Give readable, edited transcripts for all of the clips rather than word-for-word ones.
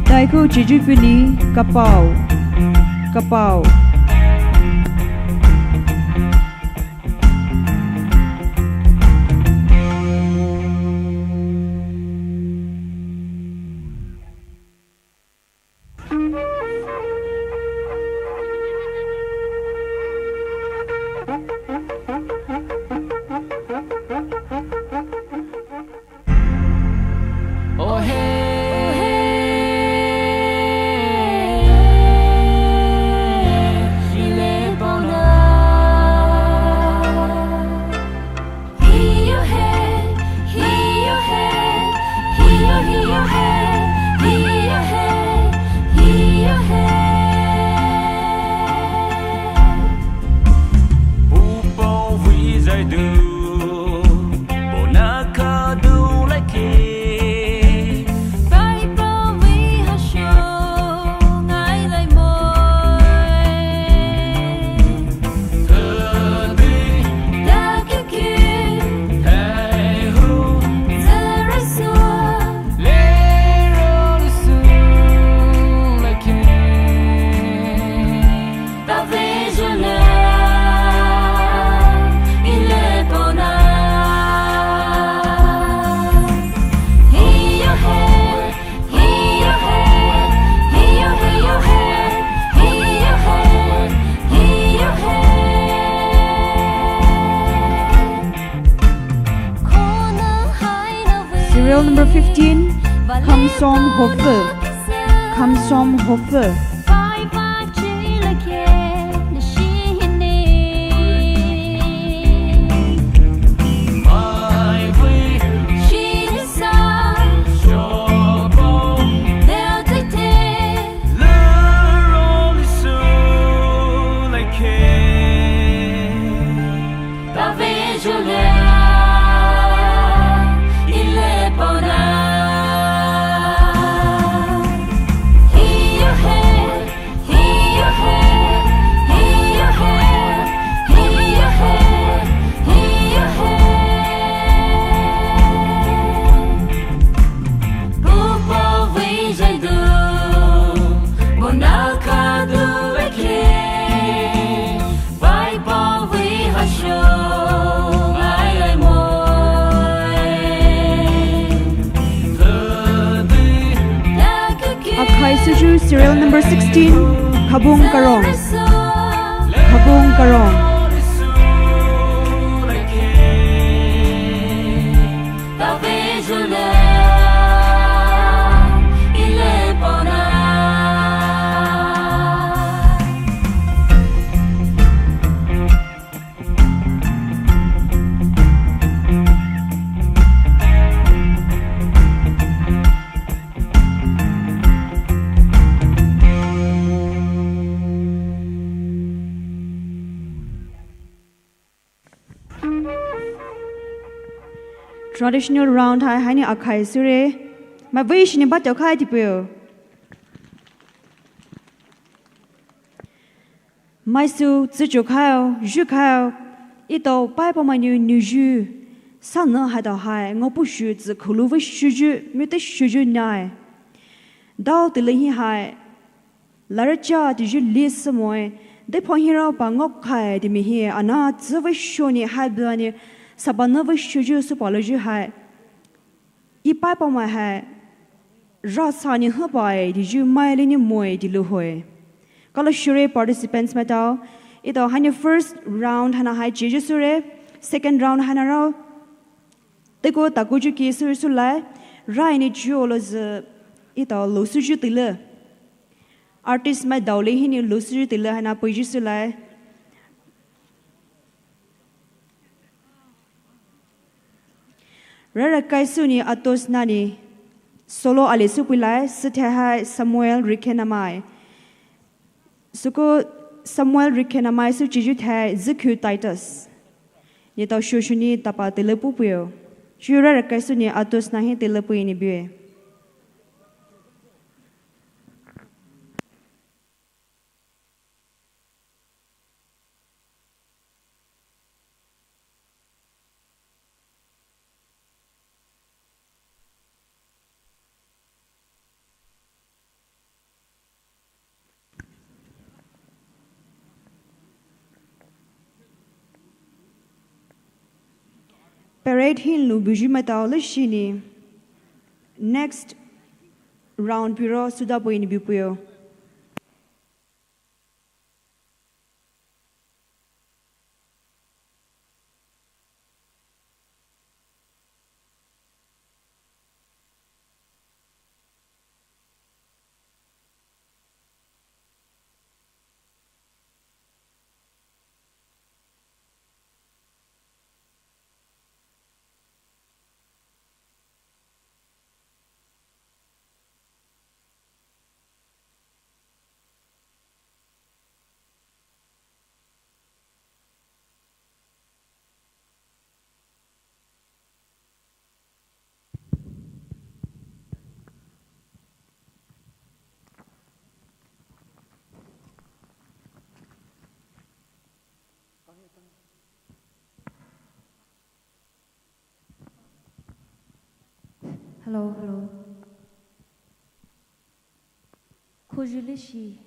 Dai khu chỉ chú pili kapau kapau. Serial number 15, Kamsom Hofer. Kamsom Hofer. Serial number 16, Kabung Karong. Kabung Karong. Traditional round hai ni akhai sure ma wish ni ba to khai tipyo mai su zu ju khai ju khai i to pai pa ma ni ju san na ha da hai ngo bu shu zu khulu wi shu ju mi te shu ju nai dao de le hi hai la ra cha de ju li se moi de po hi ra ba ngok khai de mi hi ana zu wi shu ni hai ba ni Sabana với suju supology hai, ipai pa mai hai, rasa ni habai di ju mai le ni moi di lu hoi. Kalau sure participants matau, itu hanya first round hana hai jeju sure, second round hana rau, teko takuju ki sure sulai, rai ni ju lo z, itu lo suju tila. Artist mai daule hi ni lo suju tila hana puju sulai. Rara kaisuni atos nani solo alisu pulai sethai Samuel Rikhenamai suko Samuel Rikhenamai su chiju thai zikhu Titus ye tau shoshuni tapa telepu puyo jura kaisuni atos nahi telepu ini bue parade hin lu buju matao le shini. Next round piro suda po ini bipuyo. Hello. Kojilishi.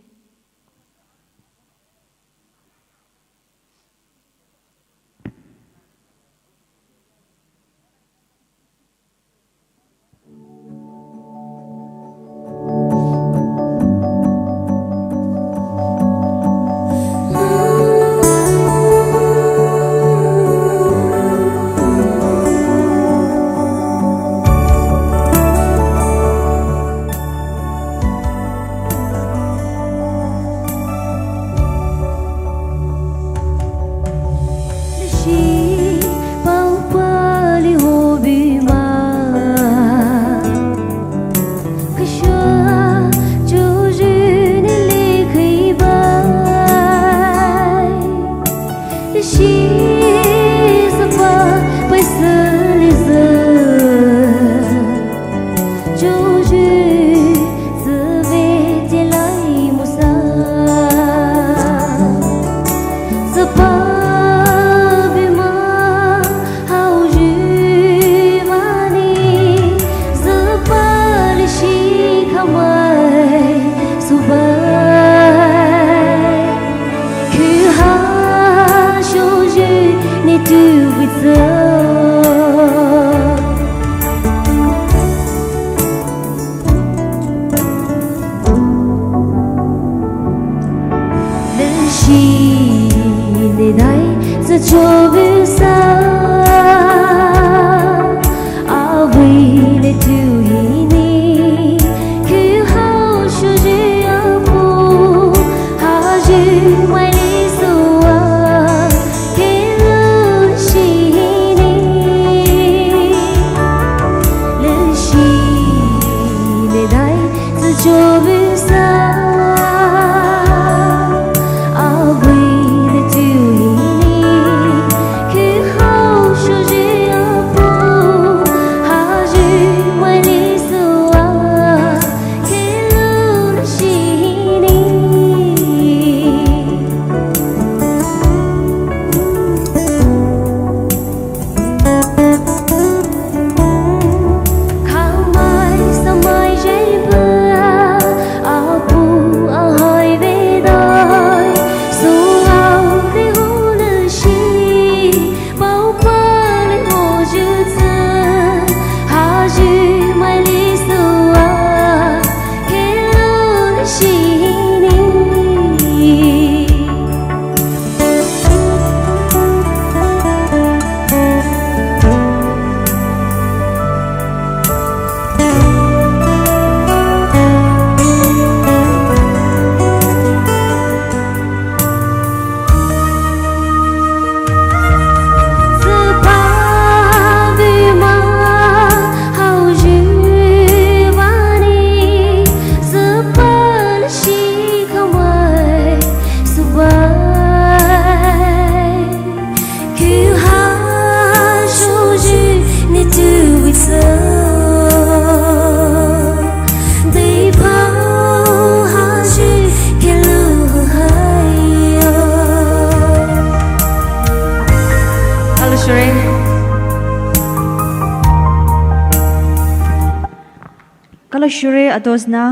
Shure adosna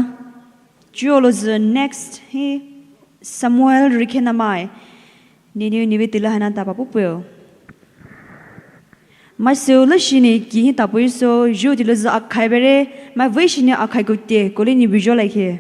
juoloz next he Samuel rikenamai ninu nibitila hanan tapapupuyo mai siêu lúc xin này kỹ hiện tập bồi số dù thì lúc giờ khai bề re mai với xin này khai cột tiền có lên nhiều video lại kia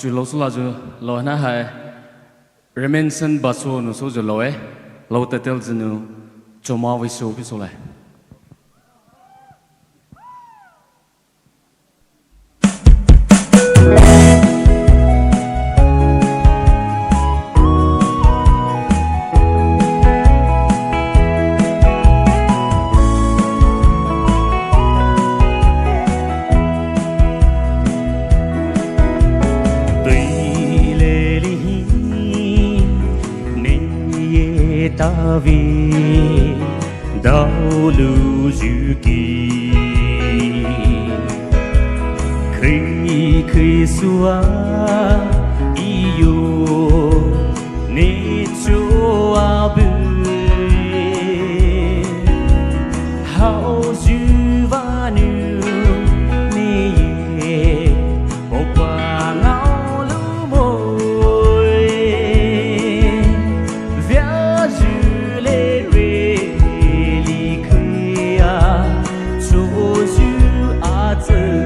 chú lâu số là chú lâu na hay remainson bát số nó số chú lâu ấy lâu tới tel chú nó cho mau với số với số lại vì đau lưu dư kỳ khi xua yêu nê chúa bự hao dư và nữ nê một quả ngao lưu môi vẽ dư lê rê li kia chúa dư á tử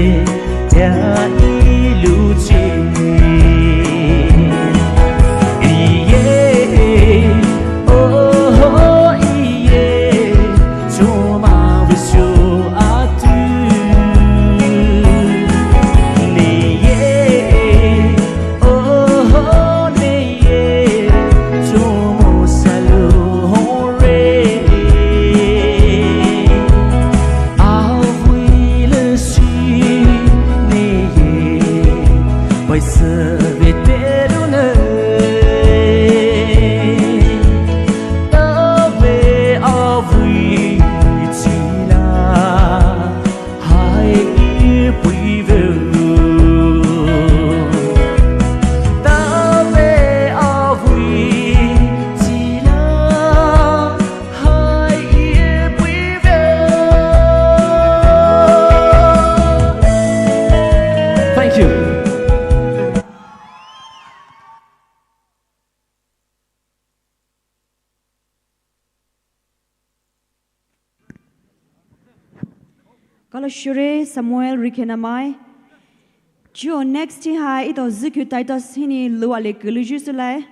呀一路接，一夜哦一夜，就马不休啊嘟，你夜哦你夜，就莫萨路红瑞。Vai saber una Ave avui chila hai bui vu Ave avui chila hai bui vu Thank you. Kalau Shure Samuel Rikenamai, Jo next hai ito ziku taito sini luale keluju sulai.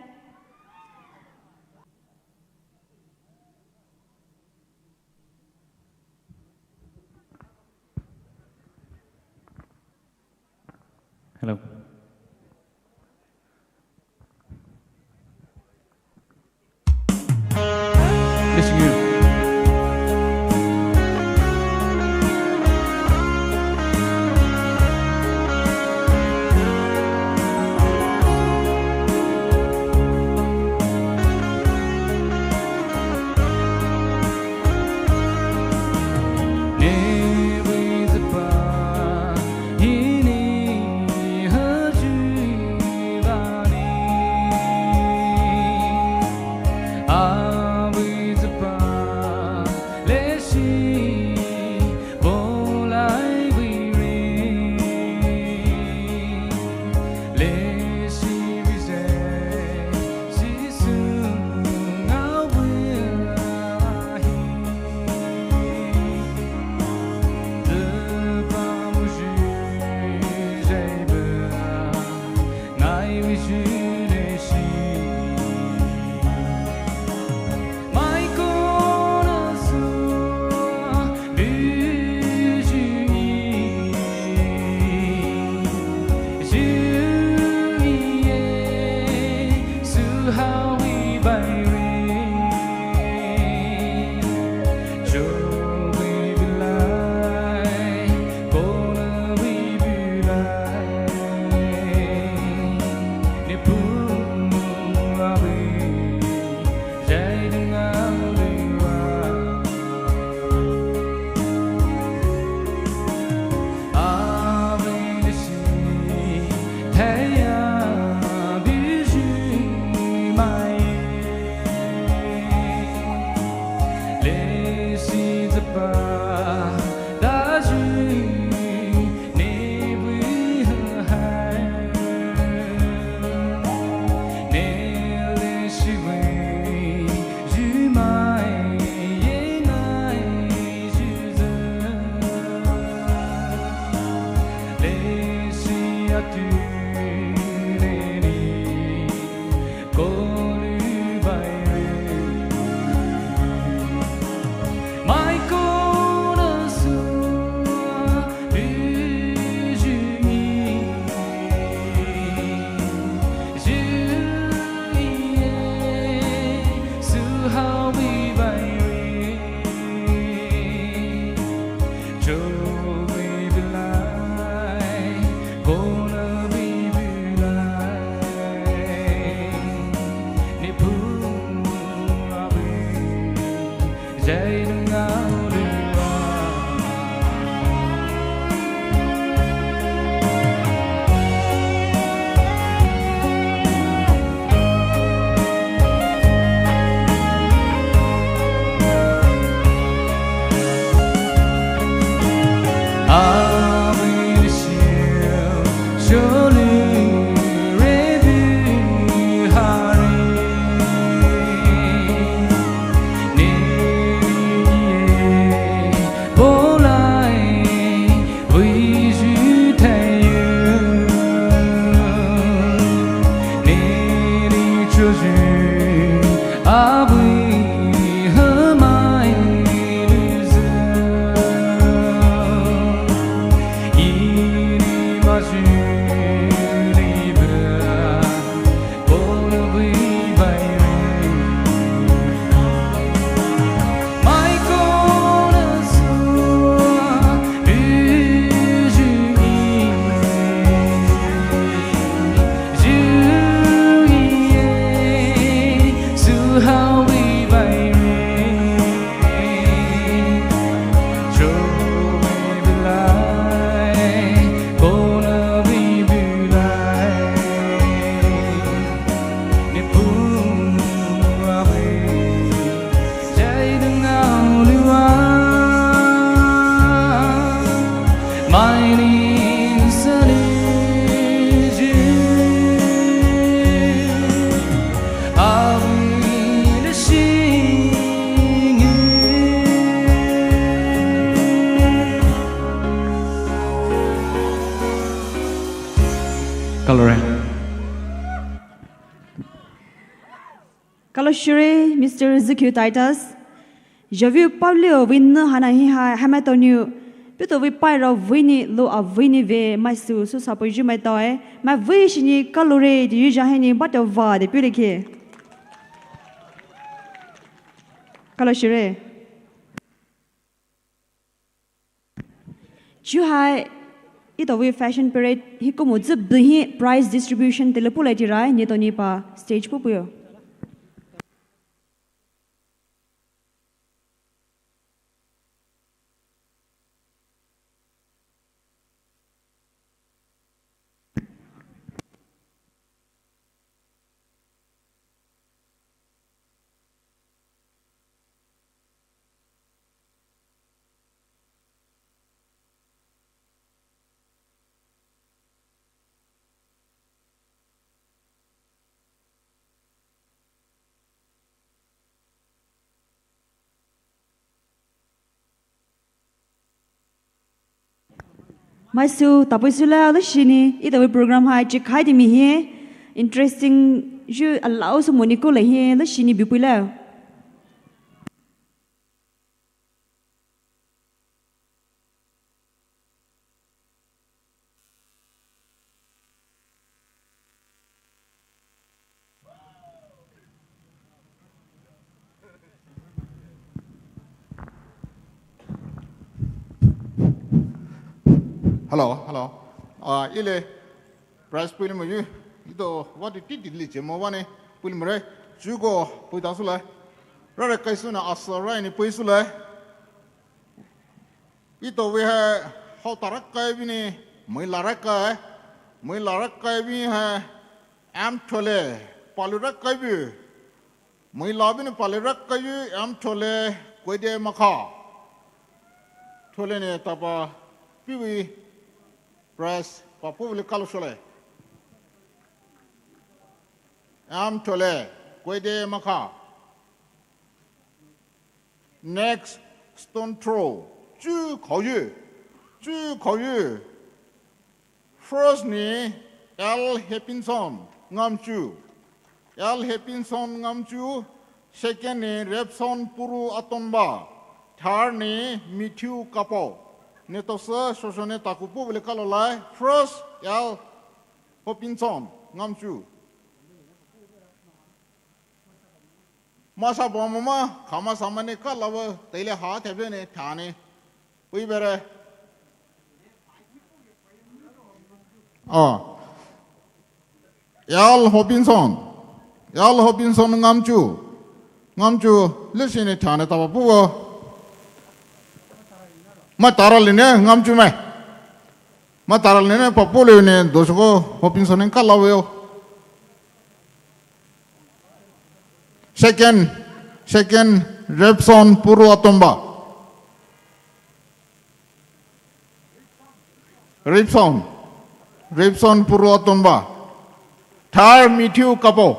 Hello. Missing you. Kalau sure Mr. Zikyu Titus, javu Pablo win hana hi hai tonu pito vi pairo vini lo a vini ve mai su sapo ju mai toy mai wish ni kalore di ju jaheni but of va de purike. Kalau sure ju hai ito we fashion parade hi ko mo zib hi prize distribution telepulati rai ni to ni pa stage pupuyo. Maisu tapoi sula la shini ita we program hai chik hai di mi he interesting ju allow su moniko la he la shini bipula. Hello. Ile price puli mo yu. Ito what it did li jemo wane puli mo re. Jugo pui da sula. Rare kai suna asara ni pui sula. Ito we ha how tarak kai bini moi larak kai bi ha am thole palurak kai bi moi labin palurak kai bi am thole koi de makha thole ne tapa piwi press public kalusole am tole koide maka next stone throw ju khao first ni L Hepinson ngamchu second ni Repson Purul Atongba third ni Mithu Kapo Netosa Shoshone Takupu will call lie first L Hopinson Ngamchu Masa Bomama Kama Samane Kalawa Tele Heart Heaven Tani we better L Hopinson Ngamchu listen it Tani Tapu Mataral ngam chume Mataral ne popolo ne dosgo Hopinson en kalaweo second Repson Purul Atongba Repson Purul Atongba third Mithu Kapo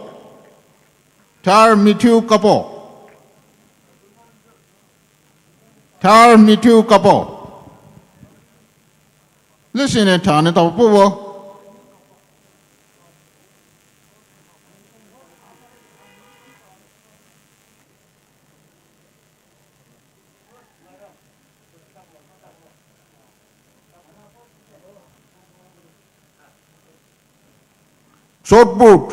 listen it on it of Puvo short boot,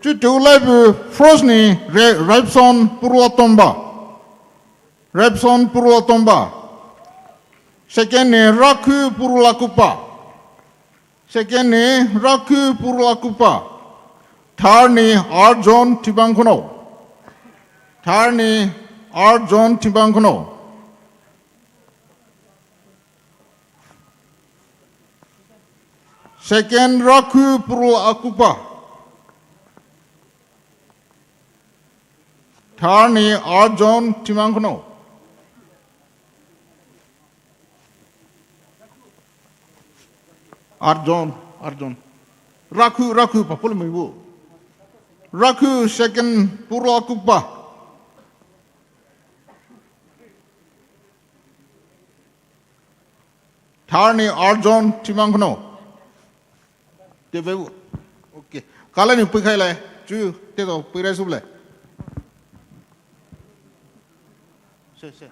two live, first ni, Repson Purul Atongba, second ni, Raku Purul Akupa, third ni, Arjon Tibankono, second Raku Purul Akupa, third ni, Arjon Tibankono. Arjon. Raku, papul mibu. Raku, second, Purul Akupa. Third ni Arjon Timangno. Tebebu. Okay. Kala ni pikai lai. Cu, teto, pirai suble. Se.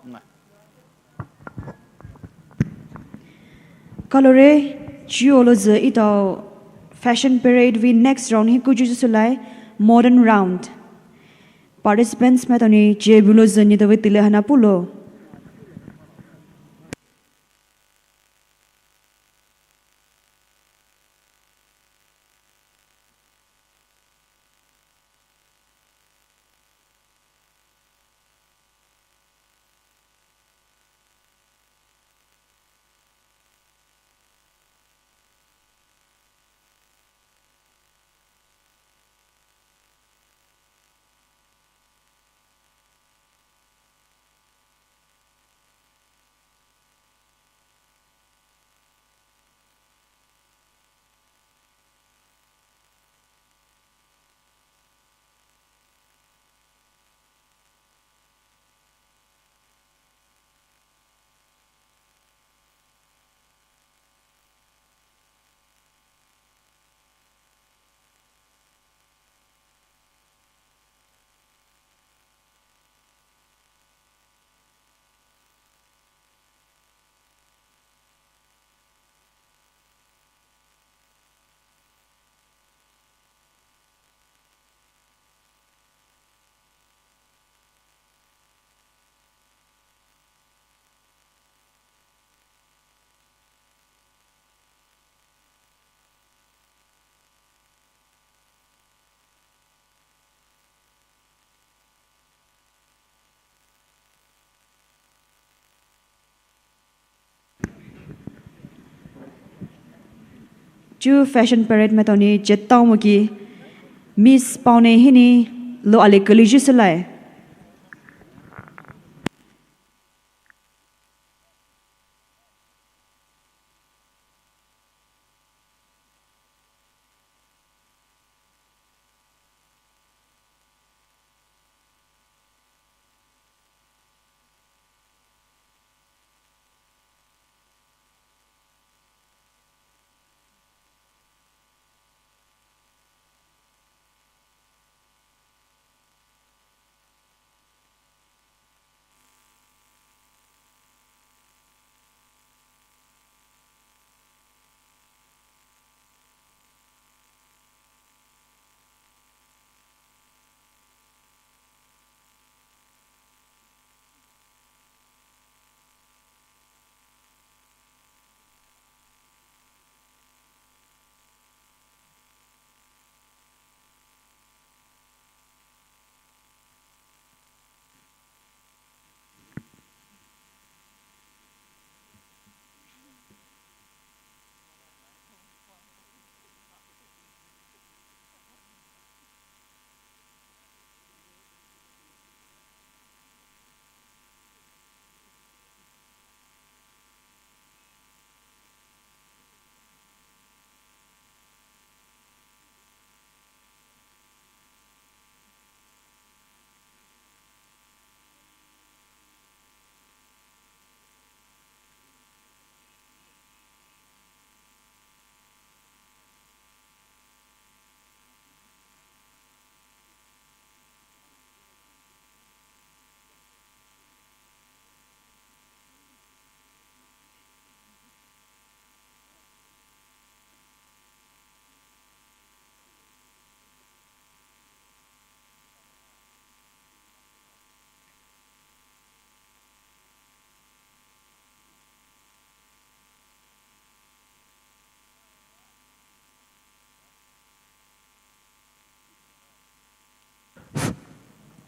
Nah. Kalore Chioloze ito fashion parade we next round hi kuju sulai modern round. Participants metoni jebulo zani to tile hana pulo. Ju fashion parade metoni jetau muki Miss Paune hini lo ale keliju selai.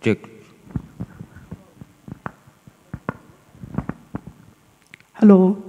Check. Hello.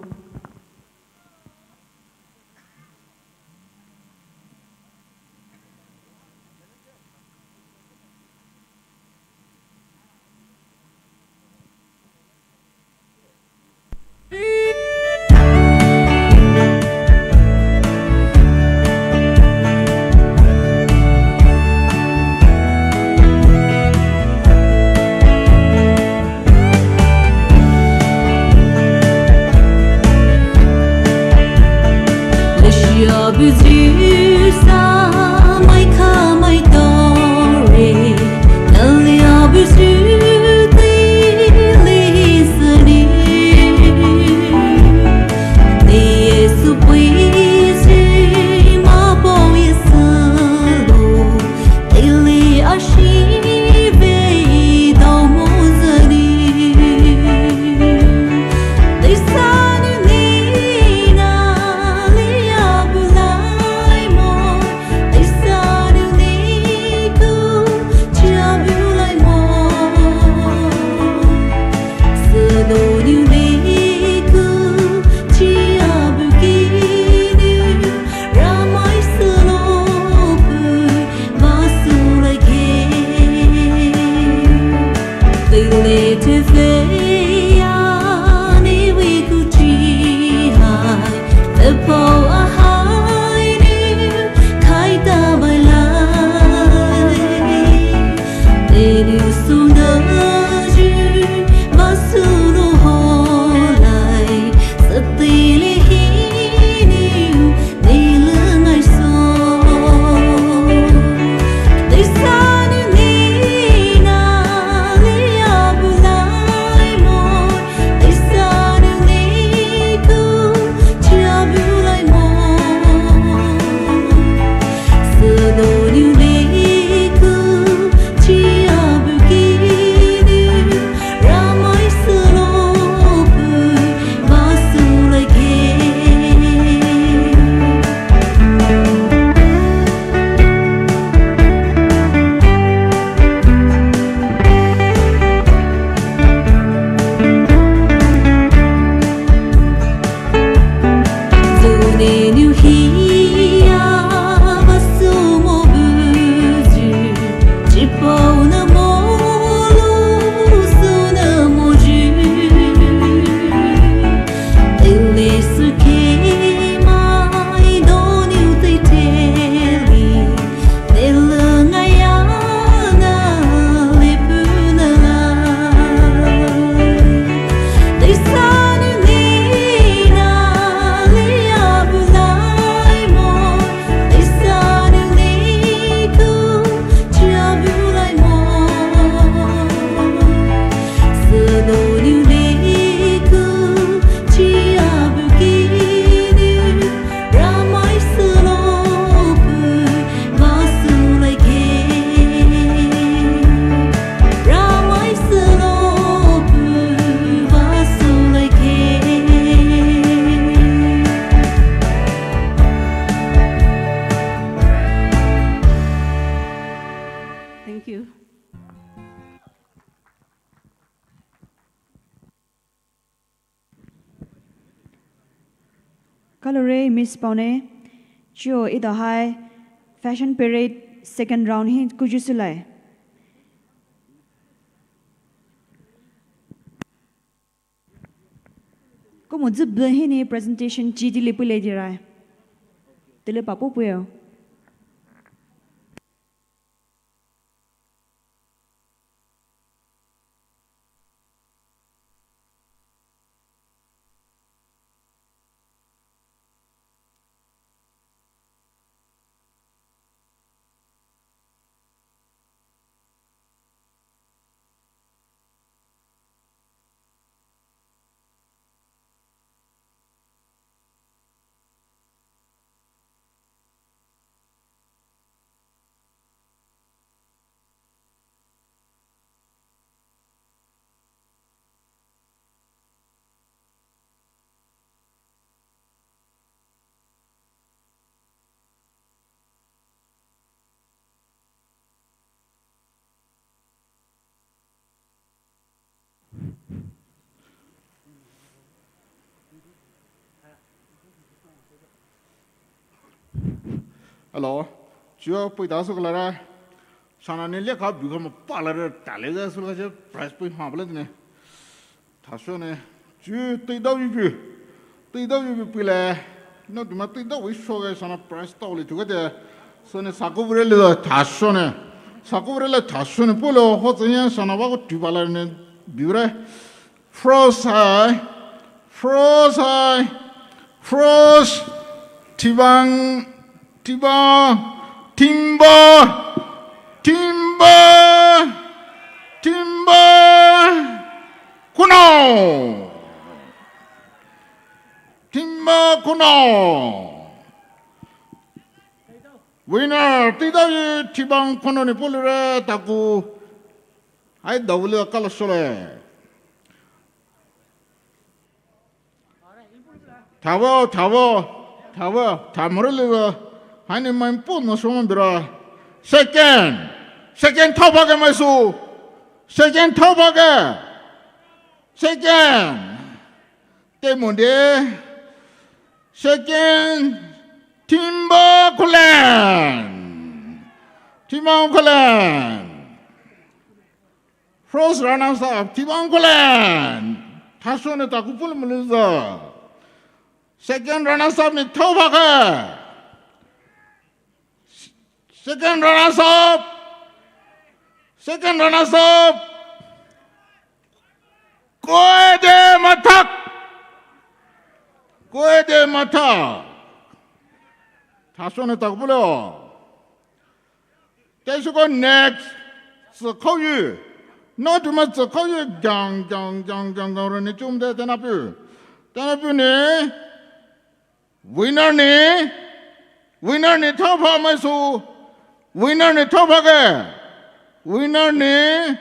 Kalore Miss Paune, Chio ida hai fashion parade second round hi kujusulai. Có một giúp bơi hi presentation chỉ đi lepu lady rai. Tele papu puyo. Hello, chưa bây giờ số cái là sáng nay liếc họ bị họ bắt lại trả lại cái số cái price point họ bắt này, thà số này chưa tới đâu bị lại, nó tụi mình tới đâu với số cái sáng nay price tao lại chụp cái số này sao cũng vậy là thà số này bolo họ chỉ là sáng nay bao cái chụp lại này biểu ra frost Tibang, timber, kuno. Winner, Teithe tibang kuno ni pulure taku, ay dawli akal sole. 타모를 하니 마음 뿜어 소문들어 second 터벅에 마수 second 때문에 second timber clan frost runners up timber clan 다소는 다 구불을 물려서 Second runners up ni Atongba. Second runners up. Koede matak. 다소는 딱 불러. 대수고 next. 是口语. 너 좀 맞지口语讲좀 돼 되나 뷰. 네. Winner ni Atongba masu winner ni Atongba winner ni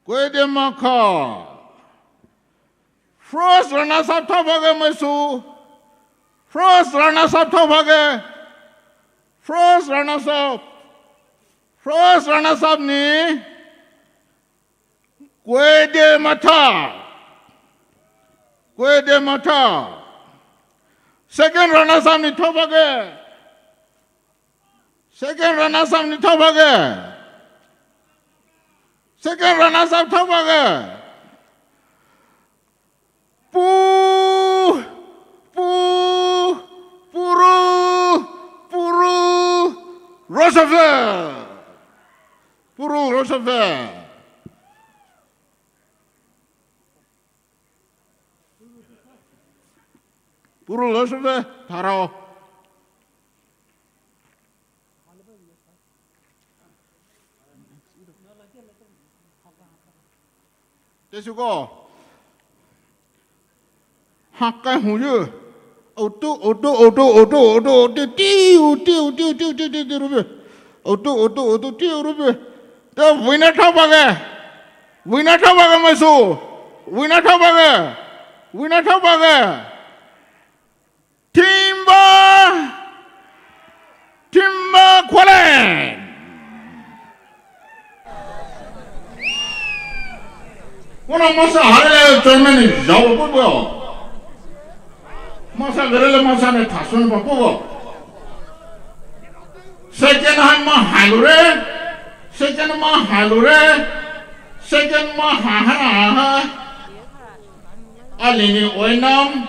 Guedemaka Frost runners up Atongba masu Frost runners up ni Guedemata. Second runners up ni Atongba. Second runners up Atongba. Purul Roosevelt. Purul Roosevelt 달아. 대수고 학가 후유 오토 띠우 The winner Atongba masu. Winner Atongba. Timber qualen. Wana masa hare Germany jawo bobo. Masa gerele masa ne tasun bobo. Second hand ma halure. Second ma ha. Alini oinam.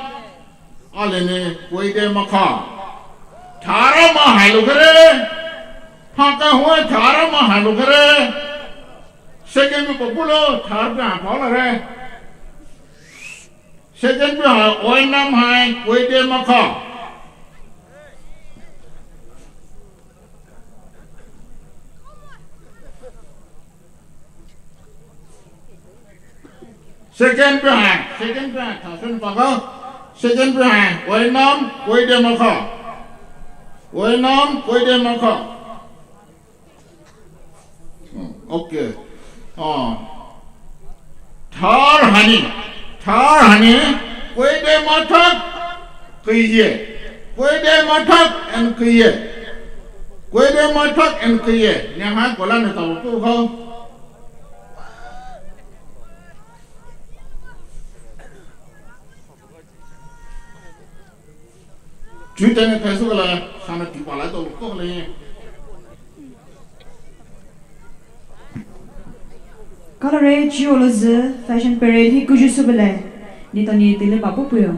Alini Guedemaka. Thara ma halukare. Haka hua thara ma halukare. Second bi populo thar bi halare. Second bi oinam hai Guedemaka. Second behind, Tasun Paga. Second behind, Wainam, Guedemaka. Okay. Thar honey, Guedematak, Guedematak and Kiye. Nyaha Golan Tabu. Chú tên cái số là sao nó chịu bảo lại tôi có lên. Colore Jewelers Fashion Parade hi kuju subele. Ni tani tile babu puyo.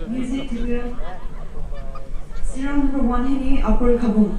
Music to Serial number 1 hini Upper Kabung.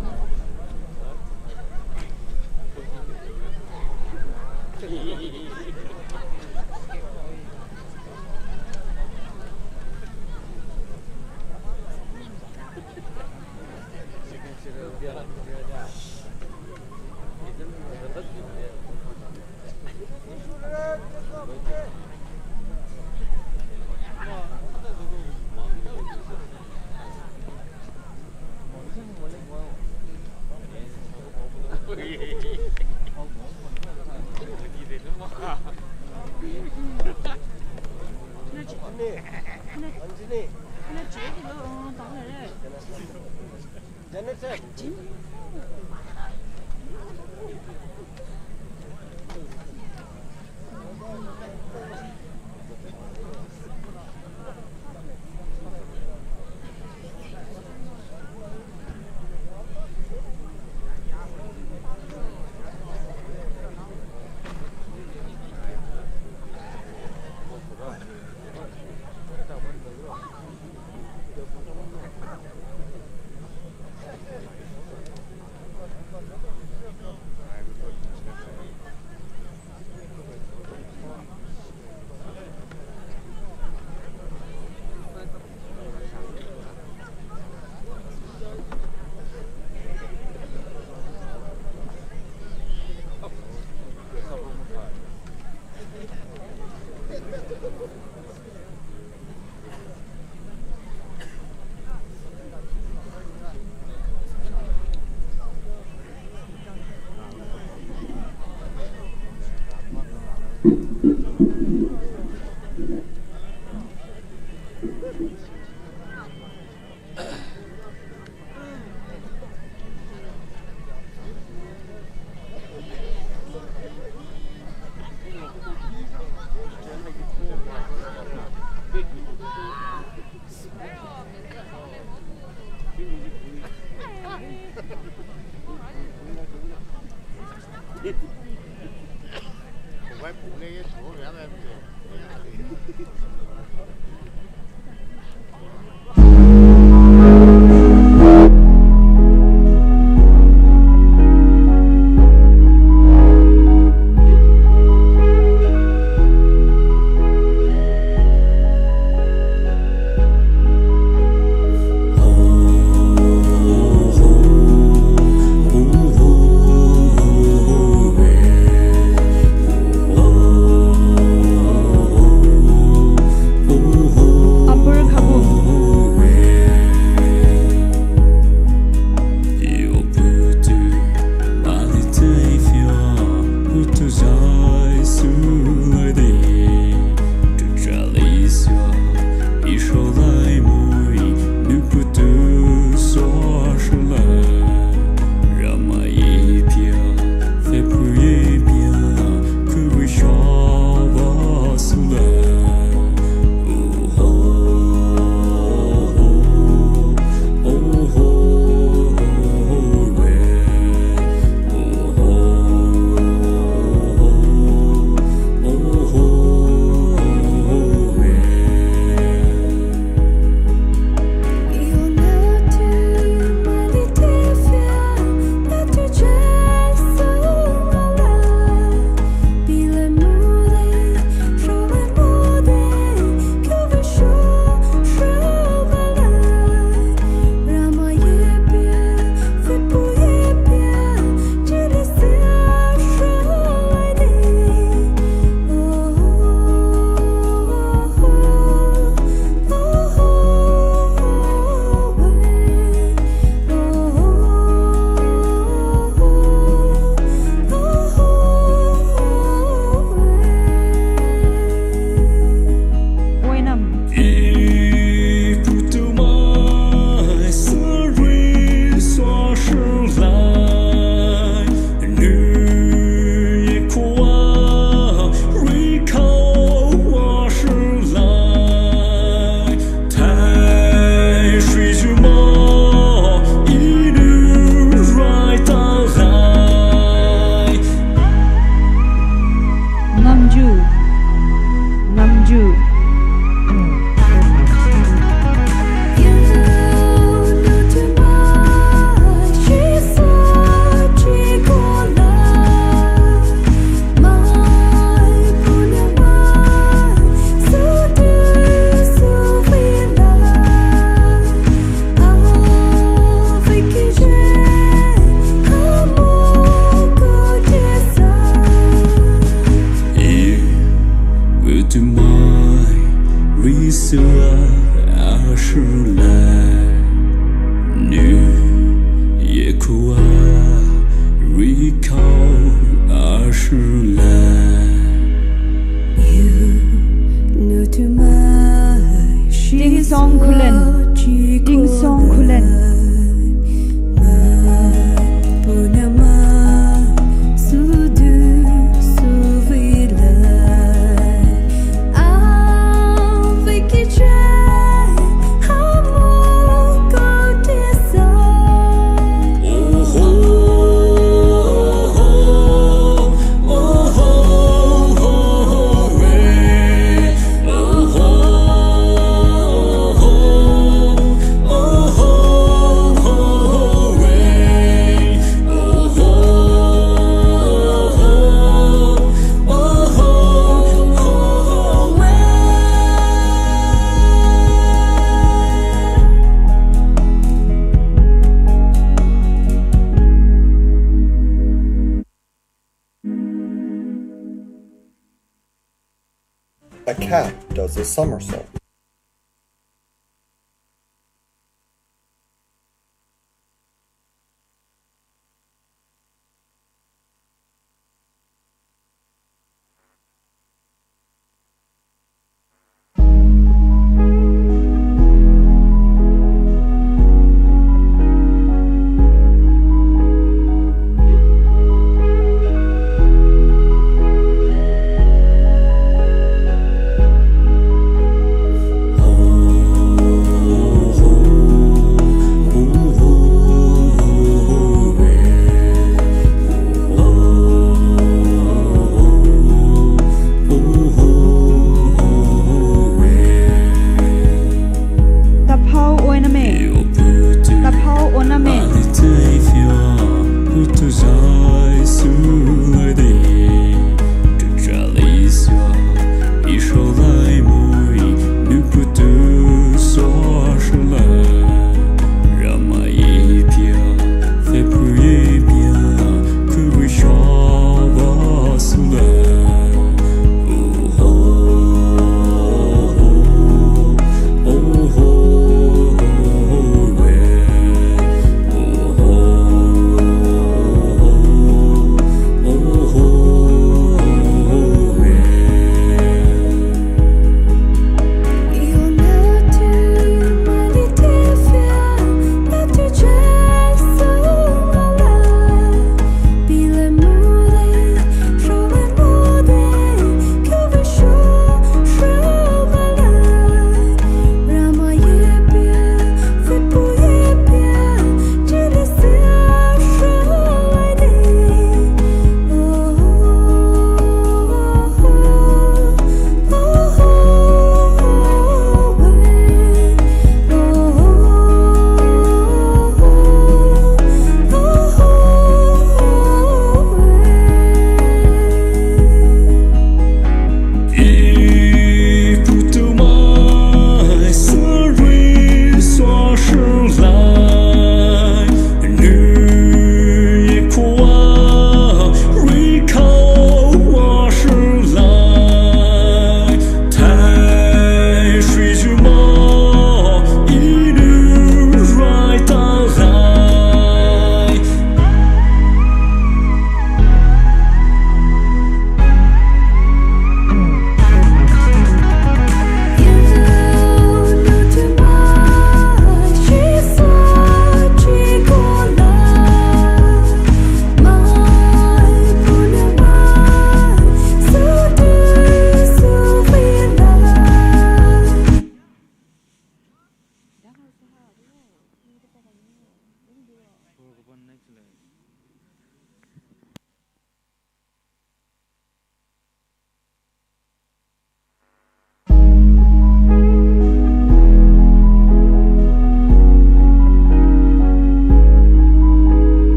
cat does a somersault.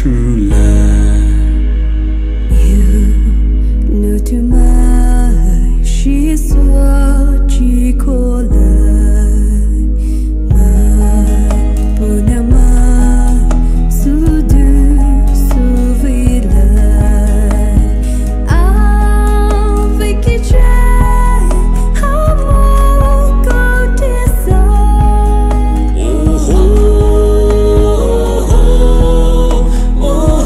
true love. You knew too much. She's what you call Oh,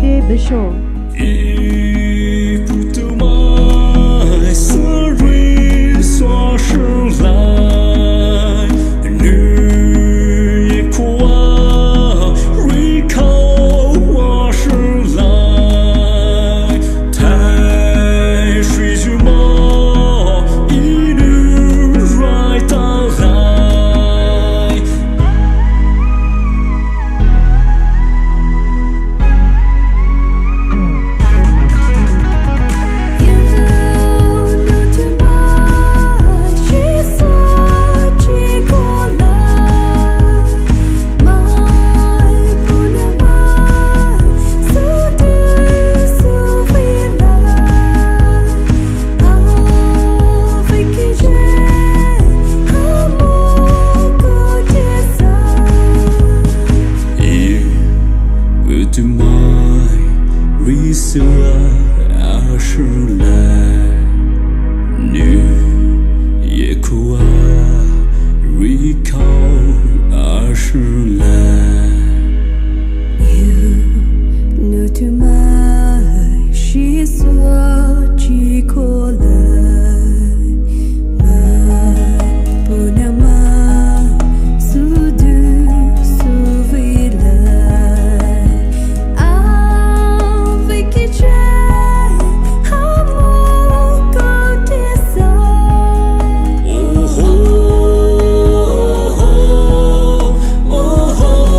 de besho. Et Poumai serait soit chemin, nu quoi, recall wa chemin, tai suis du mort, il nous right alive. Oh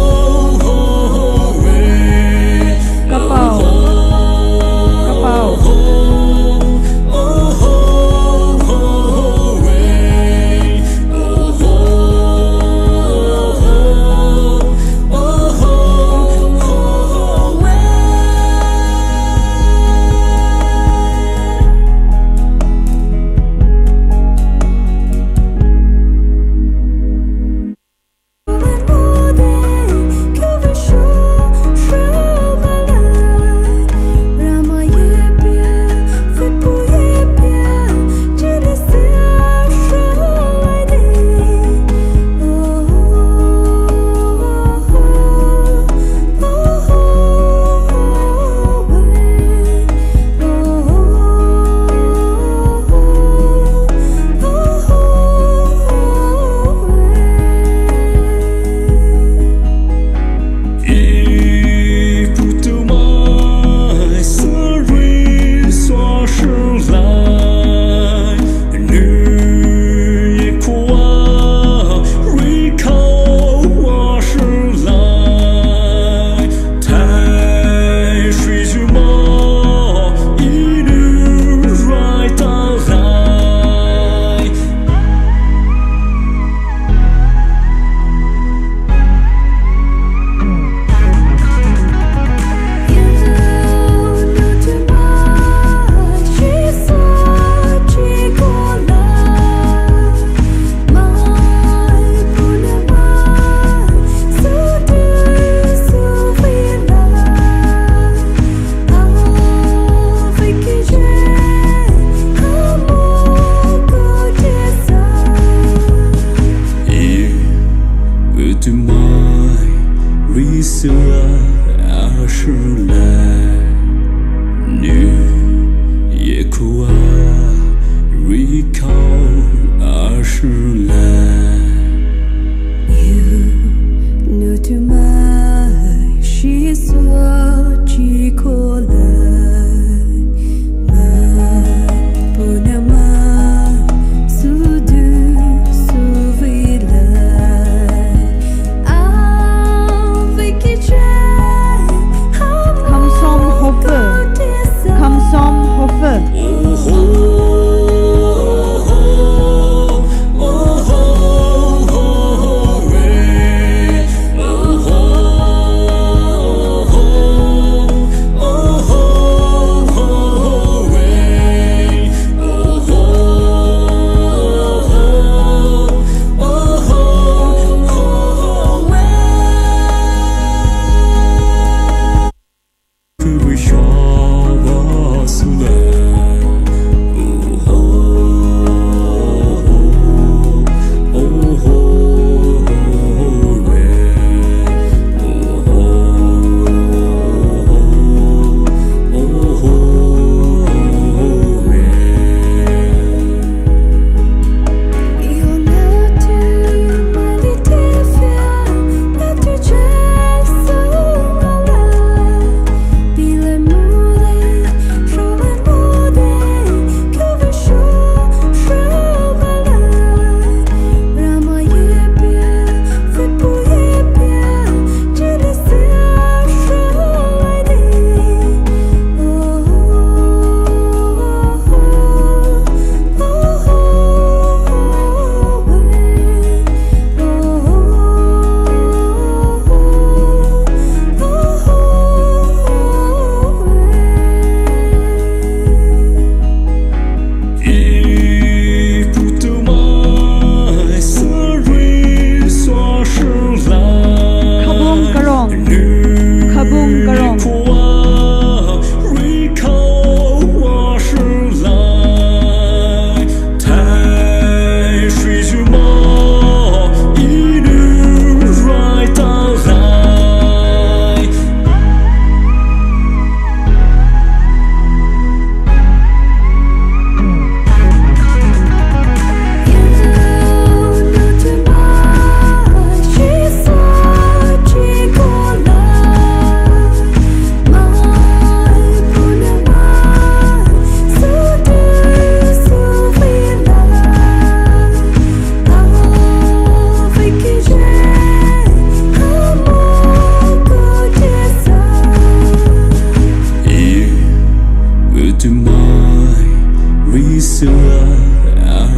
xưa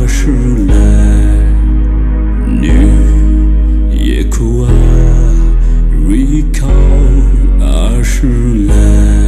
sư lại nữ ye khua recall sư lại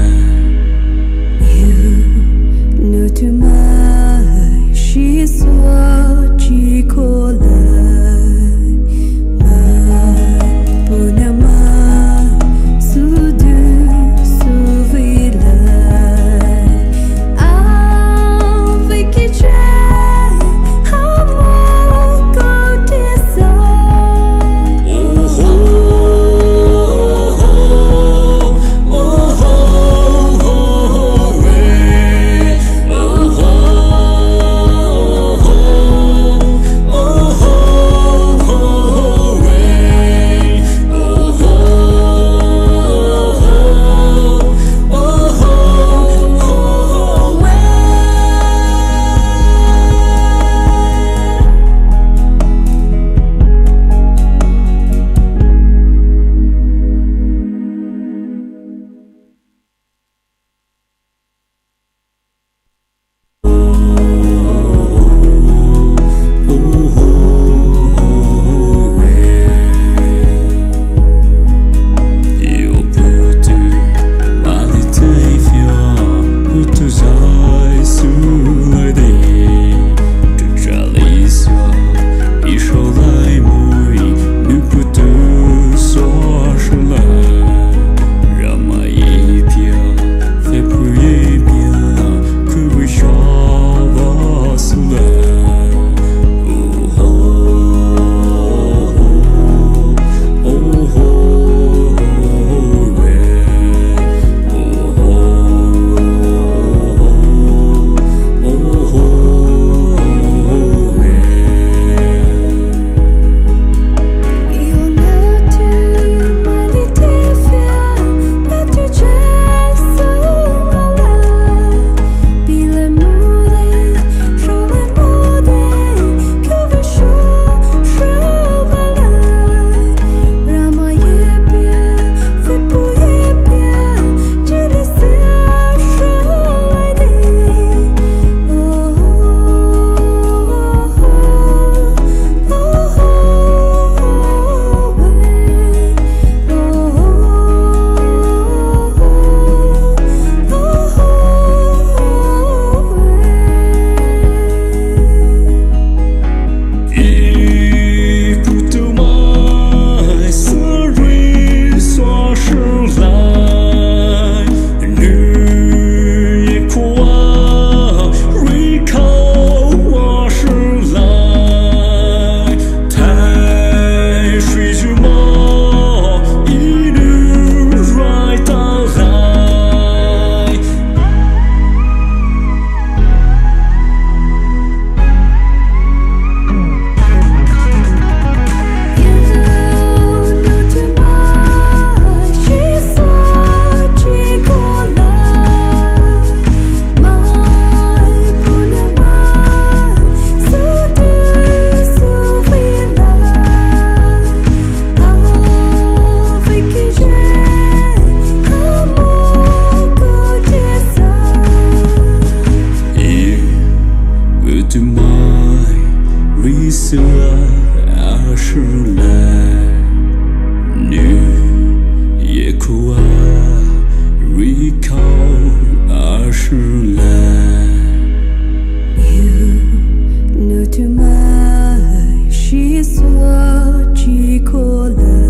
Nu tu mai și soci colai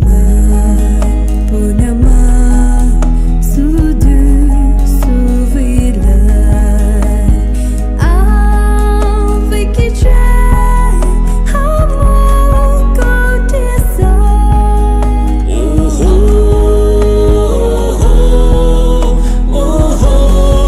mai până mai sudu suvilai am vechice amor cotesa oh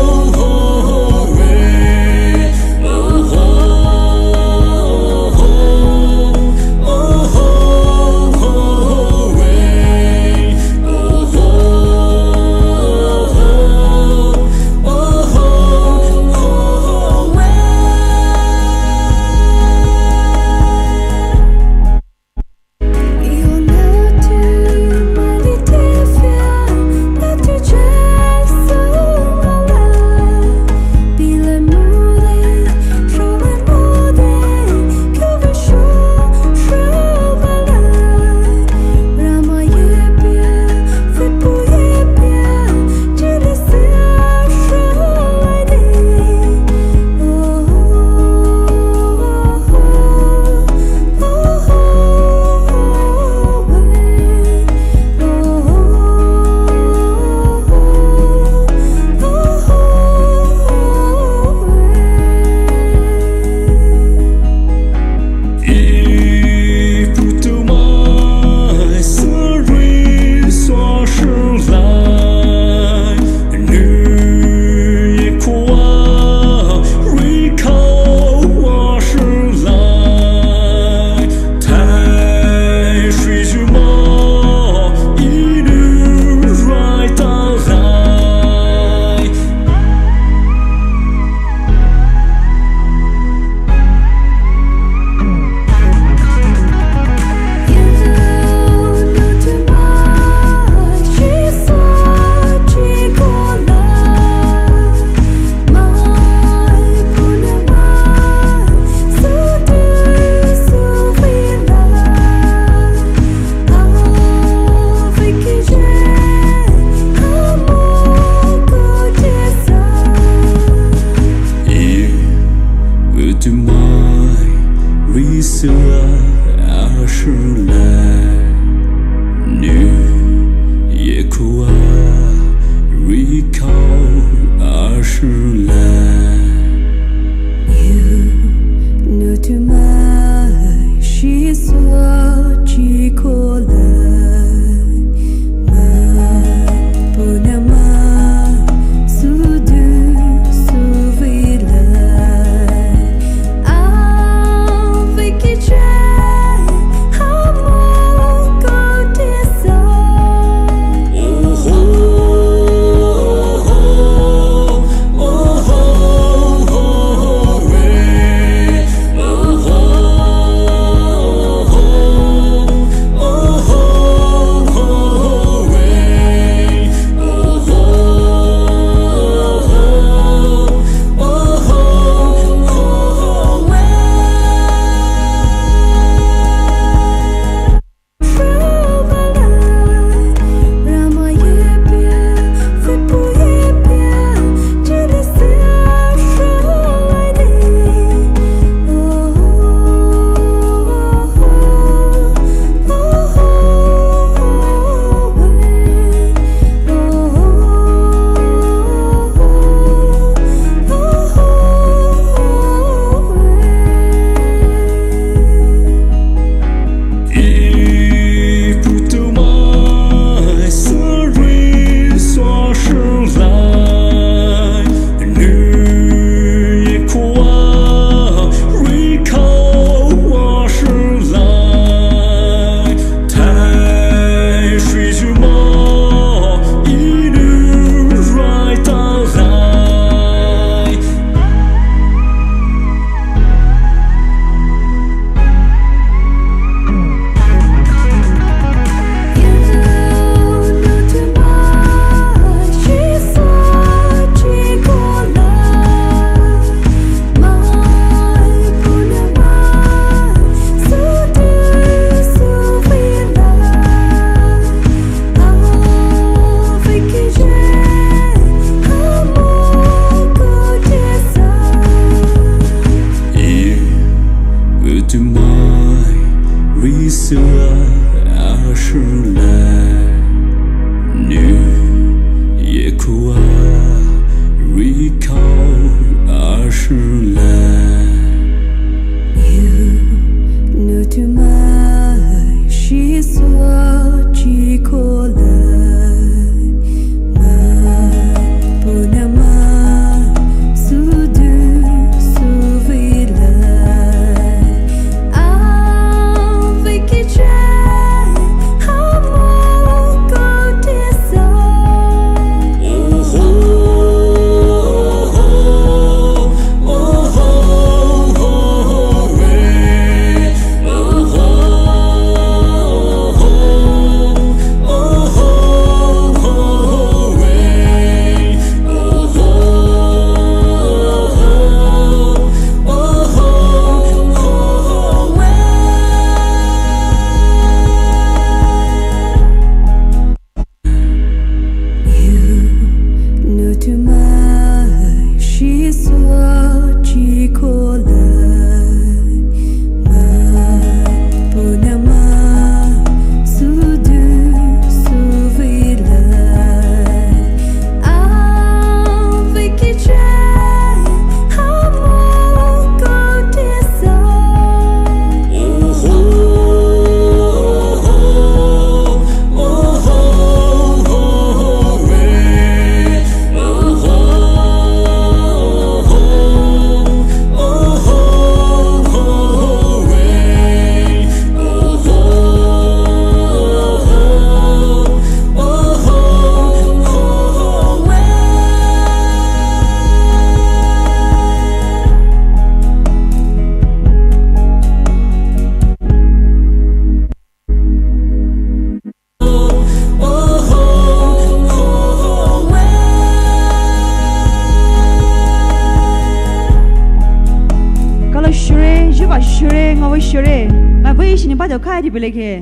bắt đầu khai thì bị lấy kì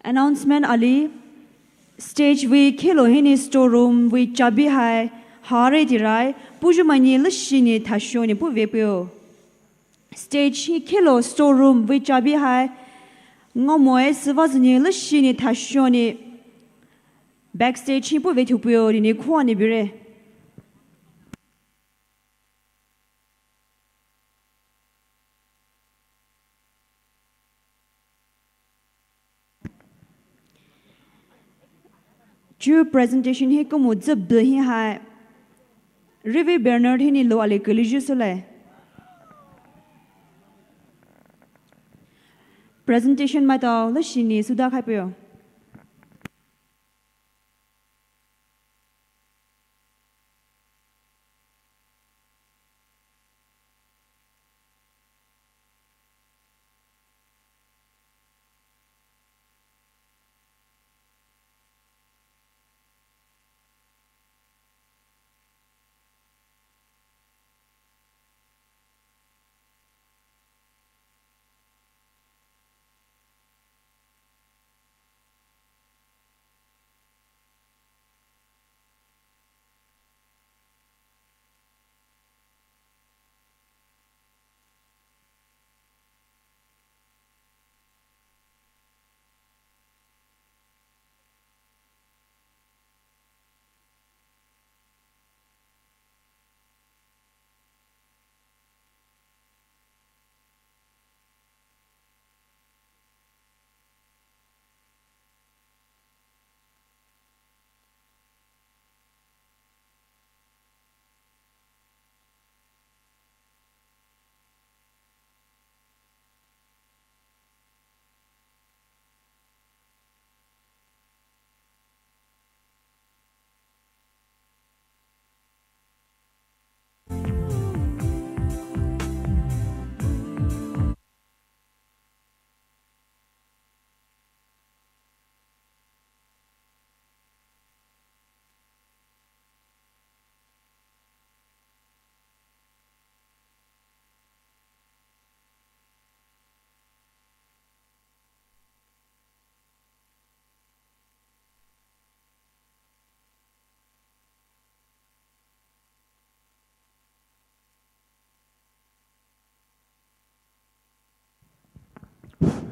announcement ali stage we kilo hini storeroom we chabi hai hare dirai puju mani lishini thashoni pu vepyo stage hi kilo storeroom we chabi hai ngomoe sivazini lishini thashoni backstage hi pu vetupyo ni khwani bire Ju presentation hi ko mujhe bhi hai Rivi Bernard hi ni lo ale college sole presentation ma ta la shini suda khai pyo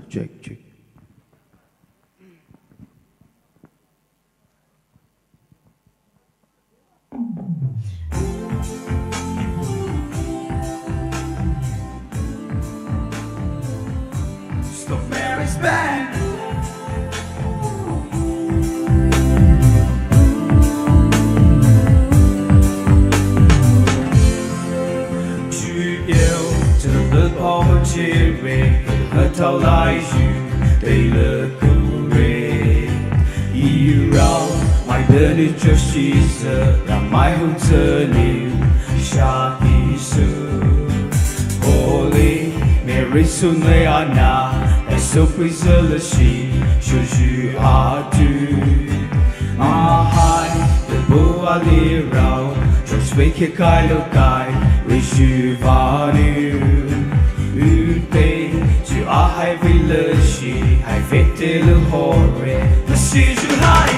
Check. Stop Mary's band. Tu yêu từ lớp họ chia về ở thâu lại you đây là cùng về yêu rau mai đơn đi cho chị giờ làm mai hôm giờ nhiều xa đi xưa holy Mary Suneana and so preserve she shows you how to mahai the boa li rau cho speak kai lo kai wish you value Upe tu a hai vilashi hai fete le hore na si ju hai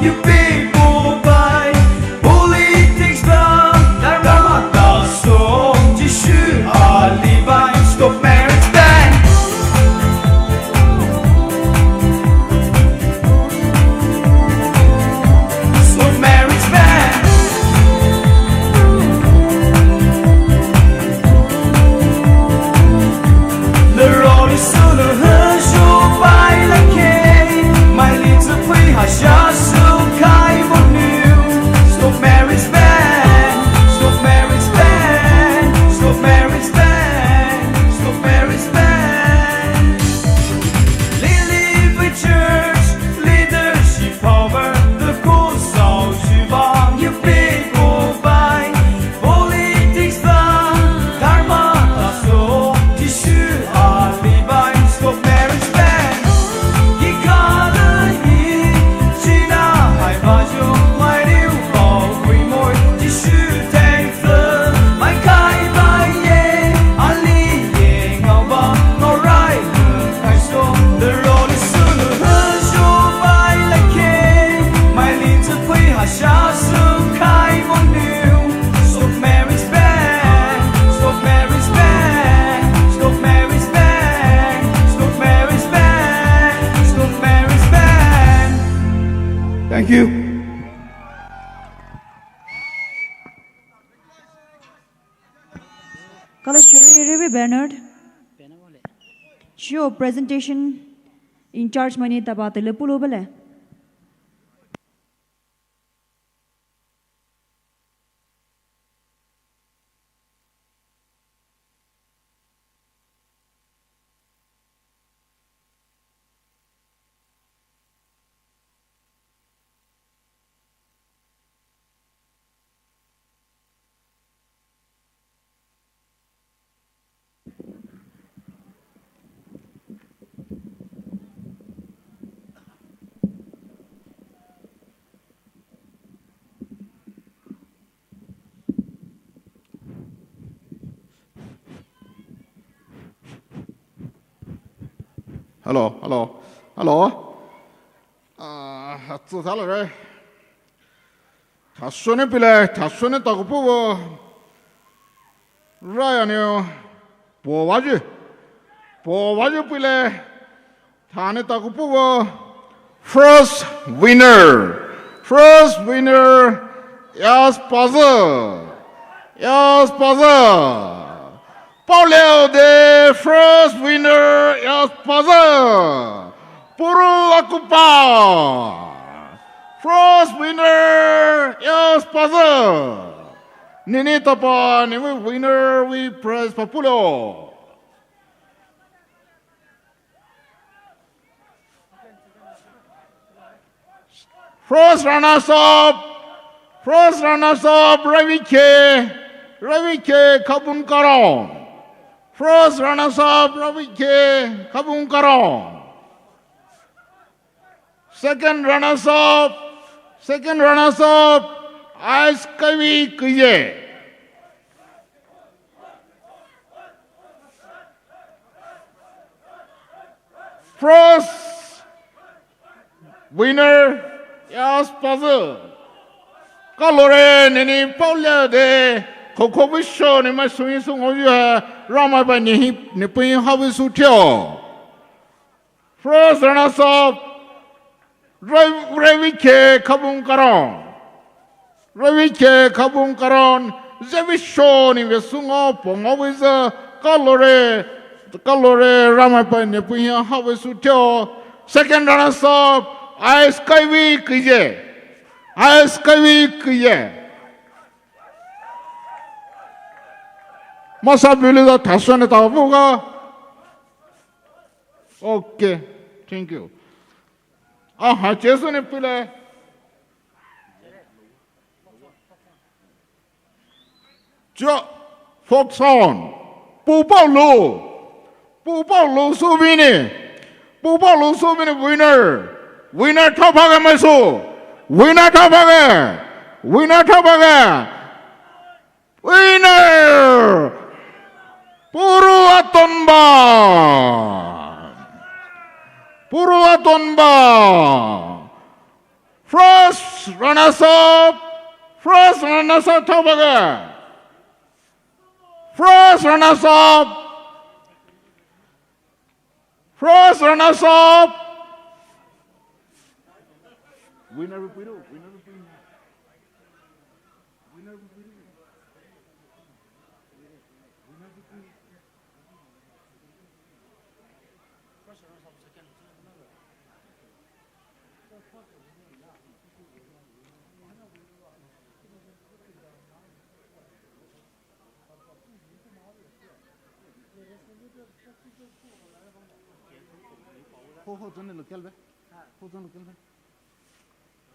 You people by politics, Thank you. Kalau Shuri Bernard, show presentation in charge mani tabate le pulo bale. Hello. 自杀了人，他说的不来，他说的到个不我，这样呢，不挖掘不来，他呢到个不我 ，first winner, yes puzzle. 爆料的 first winner yes puzzle. Purul aku pa. First winner yes puzzle. Nini tapa ni winner we prize populo. First runners up Ravi K Kabun Karon. First runners up Ravi K Kabun Karon. Second runners up Ice Kavi Kuye. First winner yes puzzle. Kalore nini paulia de kokobisho ni masui sungoyu rama ba ni pin hawisu tio. First runners up Ravi K Kabun Karon Zevisho ni vesungo pongo wiza kalore rama ba ni pin hawisu tio. Second runners up Ice Kavi Kije. Masa bilida tasone tabuga. Okay, thank you. Aha, jesone pile. Jo, folk song. Pupalo Subini winner topaga maso. Winner! Purul Atongba! First runners up topaga! First runners up! Winner Purul.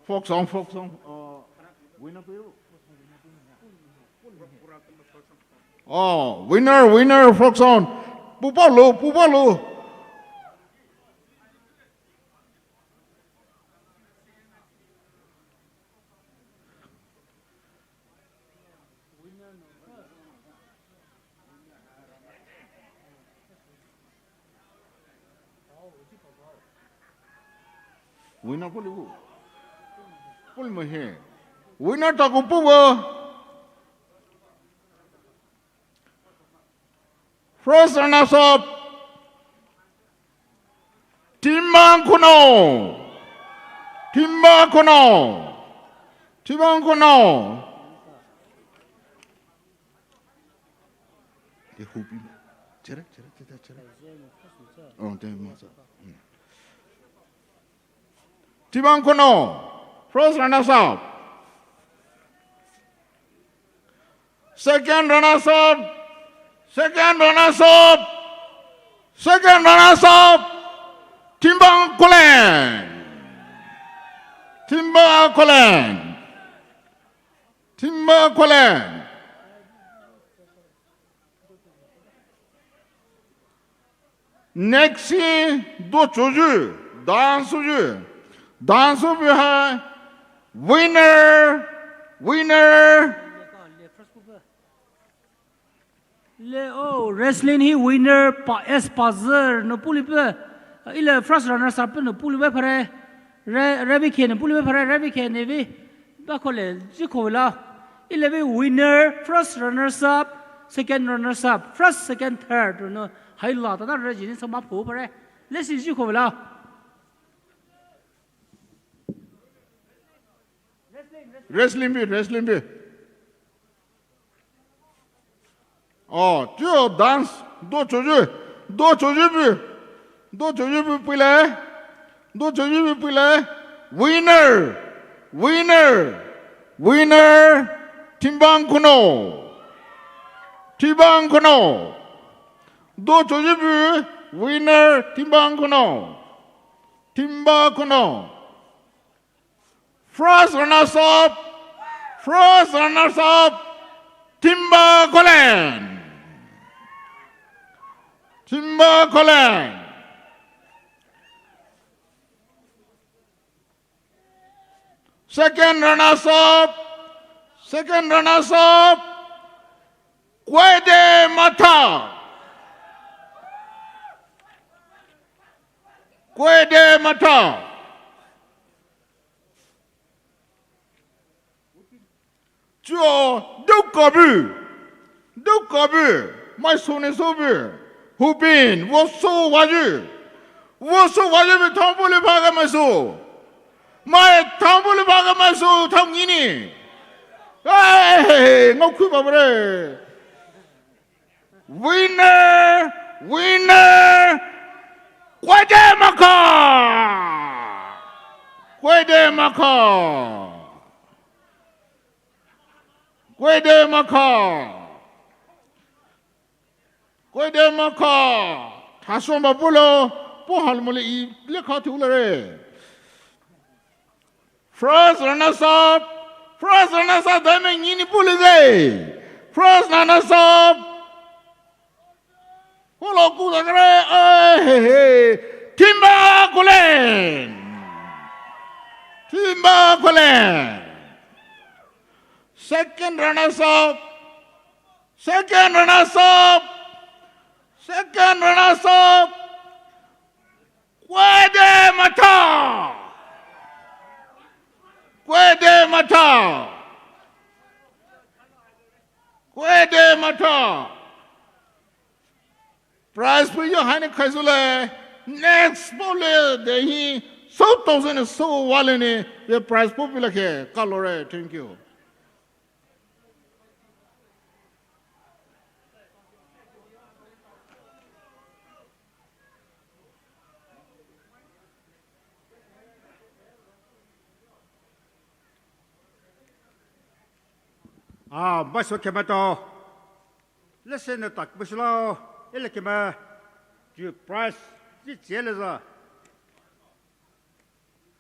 Folk song. Winner Purul. Oh, winner folk song. Pupalo. Winner Pulu. Pulmahe. Winner Takupuwa. First runners up. Timang Kuno. Timba Kono. Timba Kono. The hooping. Check. Oh, damn. Timba Kono. First runners up. Second runners up. Second runners up. Second runners up. Timbang Kolen. Timba Kolen. Timba Kolen. Next do choju. Dance है winner. Wrestling he winner es puzzle no puli pe ile first runner up no puli be pare revi ken puli be pare revi ken vi ba kole ji khola ile be winner first runner up second runner up first second third no hai la ta re ji sa ma phu pare le si ji khola wrestling be oh jo dance do choju bi pile winner timbang kono do choju bi winner timbang kono first runners up Timba Kolen. Second runners up. Kwede Mata. Jo Dukabu. My son is over. Hupin, Woso Waju with Tambuli Bagamaso. My Tambuli Bagamaso, Tangini. Hey, no Kubabre. Winner, Quedemaka. Tasomba Pulo, Pohalmuli, Lekatulare. First runners up, Damini Pulize. First runners up, Polo Kudagre, Timba Kolen. Second runners up, Kwede Mata. Prize for your Hane Kazule. Next bowler, he so thousand so walene, the prize popular care. Colore, thank you. Mas o que matou? Listen to talk, Bushlo, Elikima, you price, the jealous.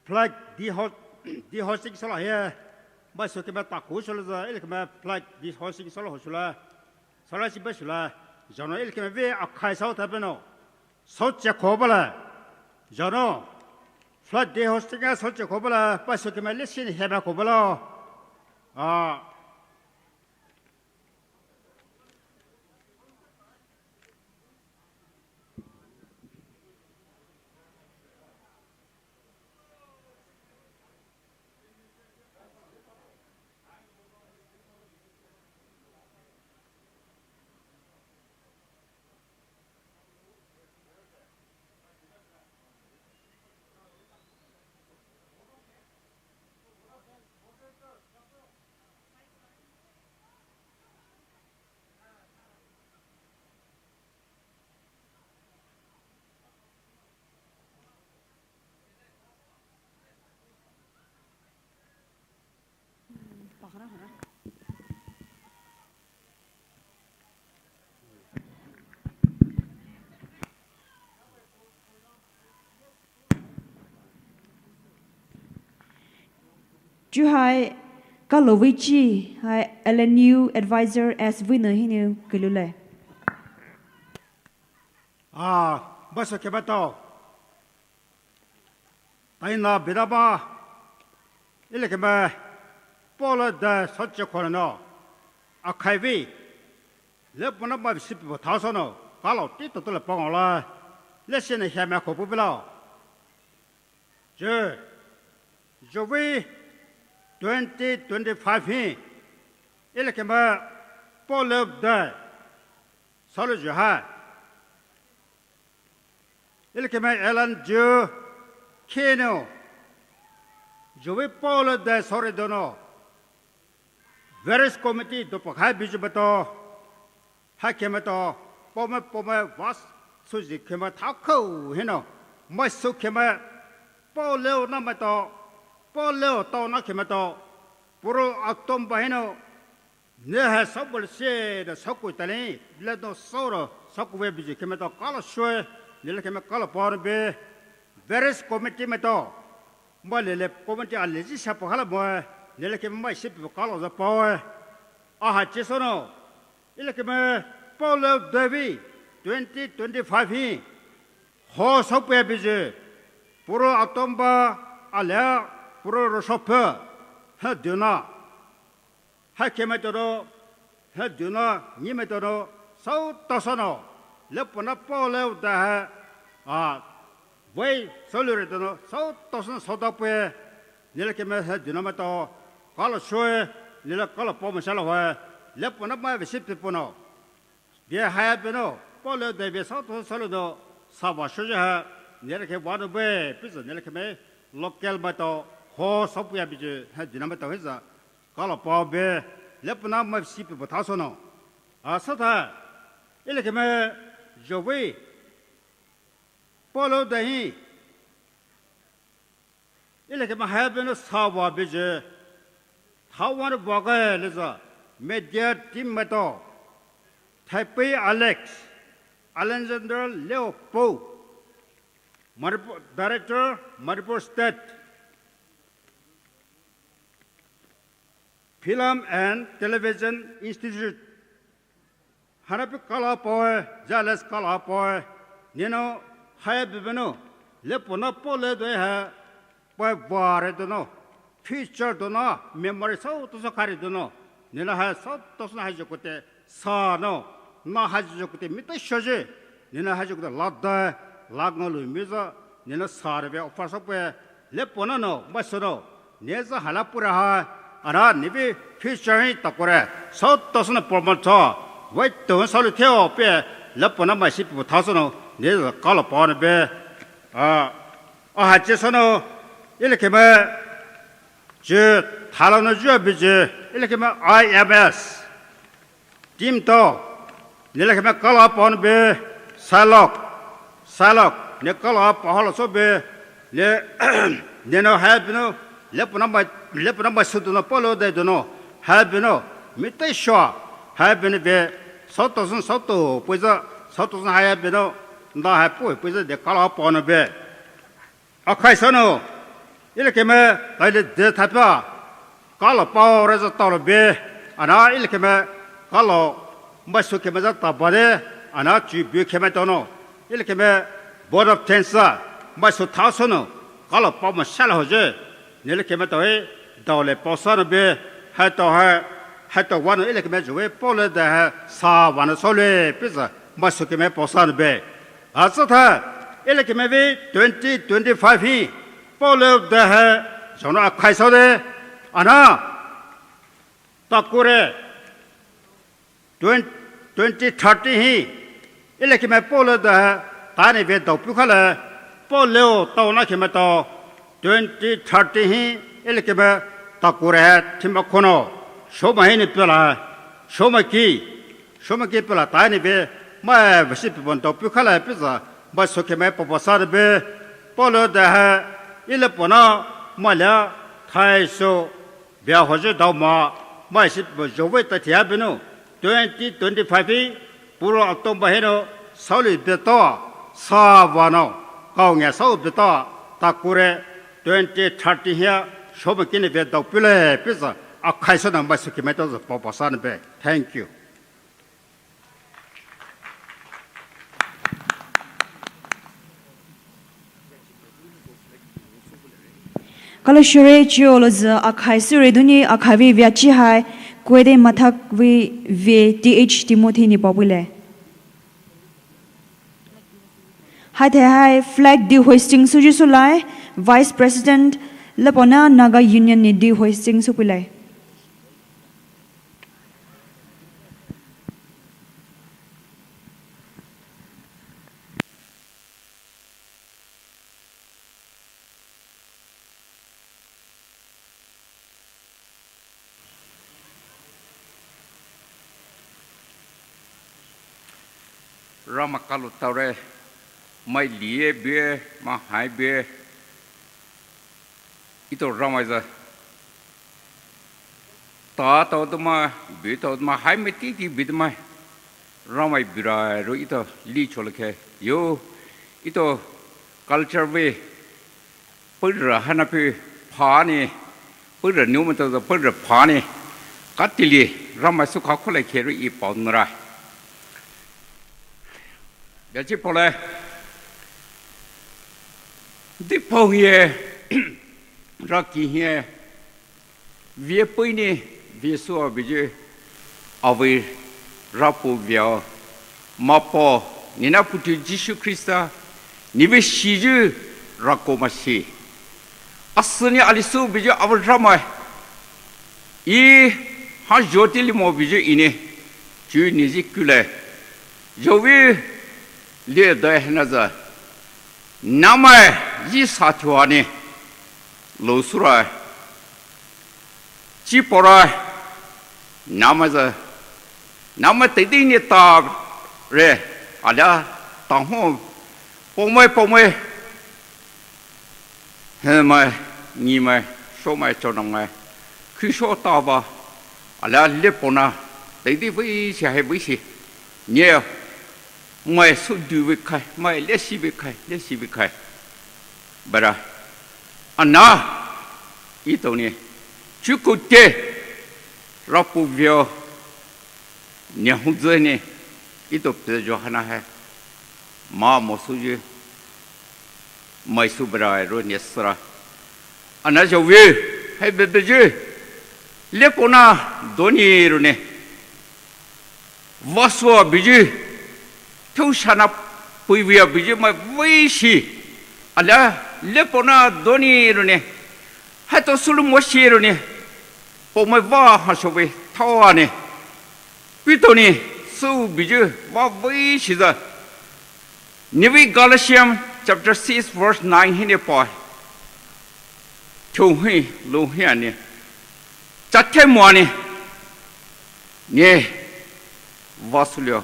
Plug the hosting solo here. Mas o que matou, Kushula, Elikima, plug the hosting solo Hosula, Salasi Bushula, Jono Elikima, a Kaisao Tabano, such a cobala, Jono, flood the hosting as such a cobala, but o que me listen, Heba Cobala. Chú hai các lô vị trí hai LNU advisor as winner hinu kilule. Bác sĩ kêu tao, tại nào biết ba, ile cái mà, bỏ lỡ đã sát chết con nó, khai vi, Lepaona mà ship vào tháo sao nó, cả lỗ tít tụi là bằng là, lấy xin này xem mà khổ bự bao, chứ, vi 2025 hi, ile cái mà, bỏ lỡ đã, sao được ha? Ile cái mà Alan Joe Keno, Joe Paul đã sao được nó, various committee đó phải hai ví bắt đầu, hai cái mà đó, Poumai vast số gì cái mà tháo khâu hết nó, mấy số cái mà Paul leo năm mà đó, Paul leo tao nó cái mà đó, Purul Atongba hết nó, nếu hai sáu bữa xe đã sáu cuối tuần lấy nó sáu rồi, sáu cuối ví dụ cái mà đó cả là xuôi. Nếu cái mà có là bao nhiêu various committee mà đó, mà nếu committee à lấy gì sao phải là bao, nếu cái mà ship có là bao, hai chiếc số nó, nếu cái mà bao lâu David 2025 hi, họ sáu bé bây giờ, Purul Atongba, Attire, Purul shopper, Hiiduna, hai cái mà đó, Hiiduna, như mà đó, sáu tao số nó. Lepaona bao lâu đã vậy số lượng đó số tosan số đó về nếu cái mà Hiiduna mà to có là xuôi nếu là có là bao nhiêu sao là Lepaona mà về ship tiếp nó về hai bên nó bao lâu để về số lượng đó sao vào số giờ nếu cái vào về bây giờ nếu cái mà local mà to họ số bây giờ Hiiduna mà to hết rồi có là bao về Lepaona mà ship vào tháo số nó sao thế ile cái mà Joey Paulo dahi ile cái mà hai bên nó sao vào bây giờ tháo vào vào cái là sao media team mà to Teithe Alex Alexander Leopold Director Manipur State Film and Television Institute Harapi kala poe, Jales kala poe, Nino, hai bibeno, Lepaona pole de ha, poe bare dono, feature dono, memory so to sakari dono, Nina has so to hajokote, sa no, na hajokote, mita shoje, Nina hajokote ladda, lagolu miza, Nina sarve of Fasope, Lepaona no, Masono, Neza halapura ha, Ara nibi featuring takore, so to promoter. vậy tôi sau lúc theo về Lepaona mà ship vào tháo số nó nếu có là bao nhiêu về hai chiếc số nó ile cái mà chứ tháo nó chưa bây giờ ile cái mà IMS team to nếu cái mà có là bao nhiêu về Salok nếu có là bao nhiêu số về nếu nó hai bên nó Lepaona mà số nó bao nhiêu đây nó hai bên nó mới tới số hai bên về sáu tổ bây giờ sáu tổ hai bên đó na hai bây giờ để cả bao nhiêu về khai số nó ile cái mà tại để thay ba cả bao rồi tao là về na ile cái mà cả mấy số cái mà tao bảo đấy na chỉ biết cái mà đó nó ile cái mà board of tensa mấy số tháo số nó cả bao mà sao là rồi nếu cái mà tao lại bao số nó về hai taoวันนี้เลยก็ไม่รู้ว่าพอเลยแต่สาวันนี้ส่วนเลยพิจารณาสุดก็ไม่พอสานเบะสุดท้ายเลยก็ไม่วิ2025ฮีพอเลยแต่ฉันว่าใครส่วนเลยอันนั้นตะกุเร่2030ฮีเลยก็ไม่พอเลยแต่ตอนนี้เป็นตัวผู้คนเลยพอเลยตัวนั้นก็ไม่ตัว2030ฮีเลยก็ไม่ตะกุเร่ที่มาคนเอาShoma ini pula, Shoma ki pula tani be, mai visi pun topi kala pisa, mai soke mai popasar be, polo dah, ile puna, malia, thai so, biar hoje dau ma, ไม่สิบจบไว้แต่เทียบเป็น2025 Purul Atongbaเห็นสาวลิเบต้าสาวานก้าวเงี้ยสาวเบต้าตะกุเร2030เฮียชอบกินเบต้าพิเล่พิษอ่ะใครสนามไม่สุขีไม่ต้องจะปอปสานเบ Thank you ก็เลยช่วยจูโลจะอาคายสุริดุนีอาคายวิจิหายกวยได้มาทักวิTHติโมธีนี่ปอบุเลยให้เธอให้ flag ดี hoisting สุจิสุไล Vice President Lepaona Naga Union นี่ดี hoisting สุปุเลยเรามากัลุตเร่ไม่เหลียเบี้ยมาหายเบี้ยอีตัวเราไม่จะต่อตัวมาบีตัวมาหายไม่ตีที่บีตัวมาเราไม่บีรารู้อีตัวลีชอลเคโยอีตัว culture เวปุ่นระหันไปผานี่ปุ่นระนิ้วมันตัวปุ่นระผานี่กัดติลีเราไม่สุขเขาเลยเครู้อีปอนระเดี๋ยวที่พอเลยที่พอเหี้ยรักกี่เหี้ยเวียปุยนี่เวียสัวบิจูเอาไว้รับผู้เวียมาพอนี่นะพุทธยิสุคริสต์นี่เวชิจูรักโกมาชีอัศนีอลิสูบิจูเอาไว้รับมาอีหาโจติลิโมบิจูอินี่จูนี่จิกุเลยโจวิเลี้ยได้นะจ๊ะน้ำมันยี่สัตว์วานี่ลูสุระจีประน้ำมันจะน้ำมันติดนี่ตาเร่อะไรต่างหูปงไม่เฮ้ยไม่นี่ไม่โชว์ไม่จนไม่คือโชว์ตาบ้าอะไรเล็บปนติดวิเสียให้วิสิเนี่ยไม่สุดดูวิคัยไม่เลสิวิคัยบาระอันน่ะอีตัวนี้ชุกุเตรับผู้เวียเนี่ยหุ่นใจนี่อีตัวเป็นจอหน้าให้มาโมสุจีไม่สุบรายรู้เนี่ยสระอันนั้นจะวิให้เบ็ดจีเล็กคนน่ะโดนี่รู้เนี่ยวาสัวบิจีทุกชนะปุยเวียบิจิมาวิชีอะไรเล็บปนาโดนี่รู้เนี่ยให้ตัวสุลมุชีรู้เนี่ยผมไม่ว่าหาชวีเท่านี้วิตัวนี้สู้บิจิว่าวิชีจ้ะนิวิกาลาเซียม chapter 6 verse 9ให้เนี่ยปอยชูให้ลูกเฮียเนี่ยจัดแค่หมวนี่เนี่ยวาสุเลียว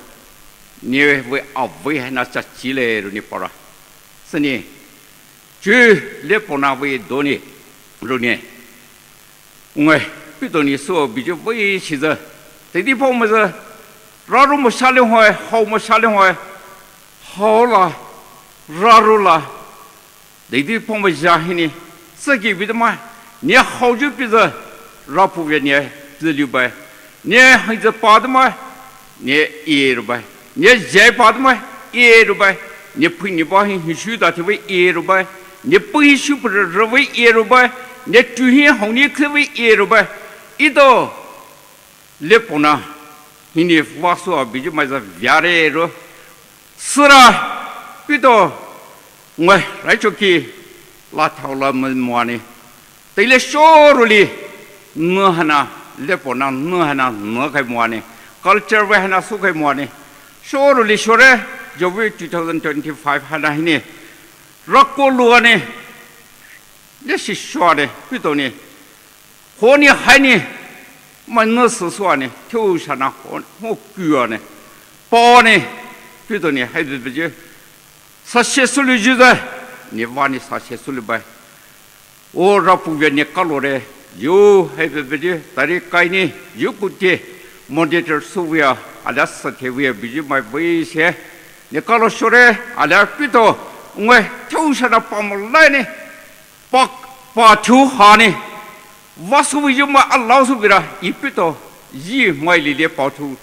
นี่เวเอาไว้ให้น่าจะจีเลรุ่นี่ปะละสนี่จูเล็บปนาเวโดนี่รุ่นี่งวยพี่ตัวนี้สู้บิจูไว้ชิซะแต่ที่พ่อมาจะรารุมาชาเลหอยเขามาชาเลหอยเขาละรารุละแต่ที่พ่อมาจะให้นี่สกิบิดมาเนี่ยเขาจูบิจะราผู้เวียเนี่ยจะอยู่ไปเนี่ยให้จะปาดมาเนี่ยเอรูไปเนี่ยใจปาดมาเอรูไปเนี่ยพึ่งเนี่ยบ้าหิชูตาที่ไว้เอรูไปเนี่ยพึ่งหิชูปรระไว้เอรูไปเนี่ยจุหิหงเนี่ยคือไว้เอรูไปอีโตเล็บปนาหินี่วาสุอาบิจุมาจะวิอาเรรูสระอีโตงวยไรจุกีลาเท่าละมันมัวนี่แต่เลโชรุลีเนื้อหนาเล็บปนาเนื้อหนาเนื้อใครมัวนี่ culture เวหนาสุขใครมัวนี่โชรุลิโชเรจวิ2025ฮันนี่รักโกลัวนี่เลสิชวานี่พี่ตัวนี่คนนี่ให้นี่มันเนื้อสุสวานี่เที่ยวชนะคนหัวเกลือนี่ปอนี่พี่ตัวนี่ให้ดูไปจีสัชสุลิจุดนี่วานี่สัชสุลิไปโอ้รับผู้เวียนนี่กัลโลเร you have a video, Tarikaini, you could get monitor Suvia, alas, Satavia, Biju, my voice here. Nicolo Shure, Alapito, where Tushana Pomalani, Patu Honey, Vasuvima allows Vira, Ipito, Ye, my Lepaona,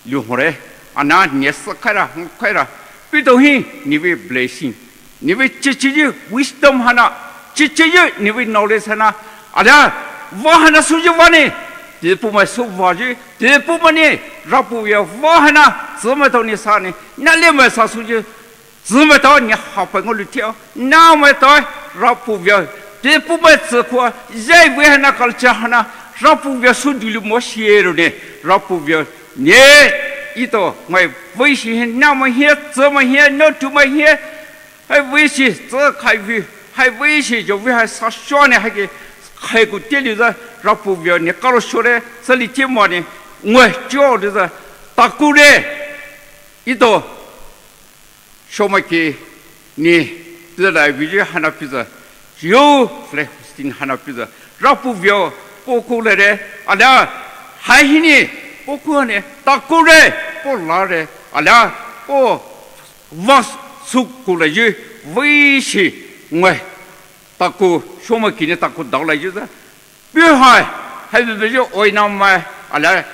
Luhore, Anad, Nesakara, Kara, Pito he, Nivi blessing, Nivi Chichi, wisdom Hana, Chichi, Nivi knowledge Hana, Ada, Vahana Sujavani, the Poumai Suvaji, the Poumani, Rapuya, Vahana, Zumatoni Sani, Nalima Sasuji, Zumatoni, Hapangolutia, now my toy, Rapuvia, the Poumai Sukwa, Zay Vihana Kalchahana, Rapuvia Sudulu Moshierne, Rapuvia, Ne, Ito, my voice here, now my here, so my here, not to my here, I wish it, so I wish it, you will have such shone. I could tell you that Rapuvia, Nicolo Shure, Salitimoni, West George, Takure, Ito, Shomaki, Ni, the Vijay Hanapiza, you, Flexin Hanapiza, Rapuvia, Pokulere, Ada, Haini, Pokune, Takure, Polare, Ada, O, Vas Sukulaji, Vishi, Mwe. Taku Shomaki Taku Dala user. Buhai, have a video or now my ala.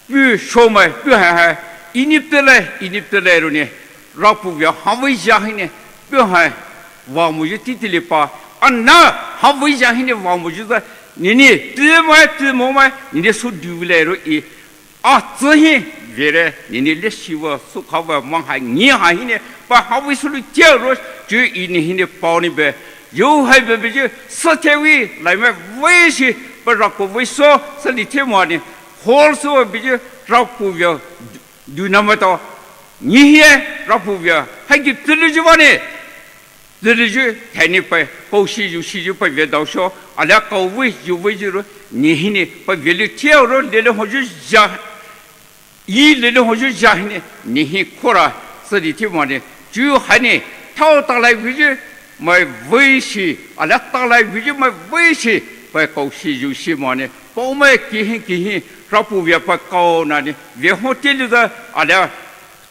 You show my Buhai, Iniptele, Rapuvia, Hawi Jahine, Buhai, Wamuji Titilipa, and now Hawi Jahine Wamujuza, Nini, Timo, Nini Sudulero e. Atsuhi, Vere, Nini Leshiva, Sukava, Manhai, Nihine, but how we should tell Rosh, Jew in Hine Pony Bear. You have a video, such a way, like my wish, but Raku, saw Salitimoni, also a video, Rapuvia, do not matter. Nihie, Rapuvia, I give Tilijivani. The Riju, Hanipa, Hoshi, you see you by Vedosho, Alaka wish you visit Nihini, but Vilitiero, little Hoju Ye little Hoju Jahini, Nihi Kora, Salitimoni, Jew Honey, Tauta like visit. My wish, I let like vision my wish by Koshi, you see money. Poumai Kihi, Rapuvia Pacona, the hotel the other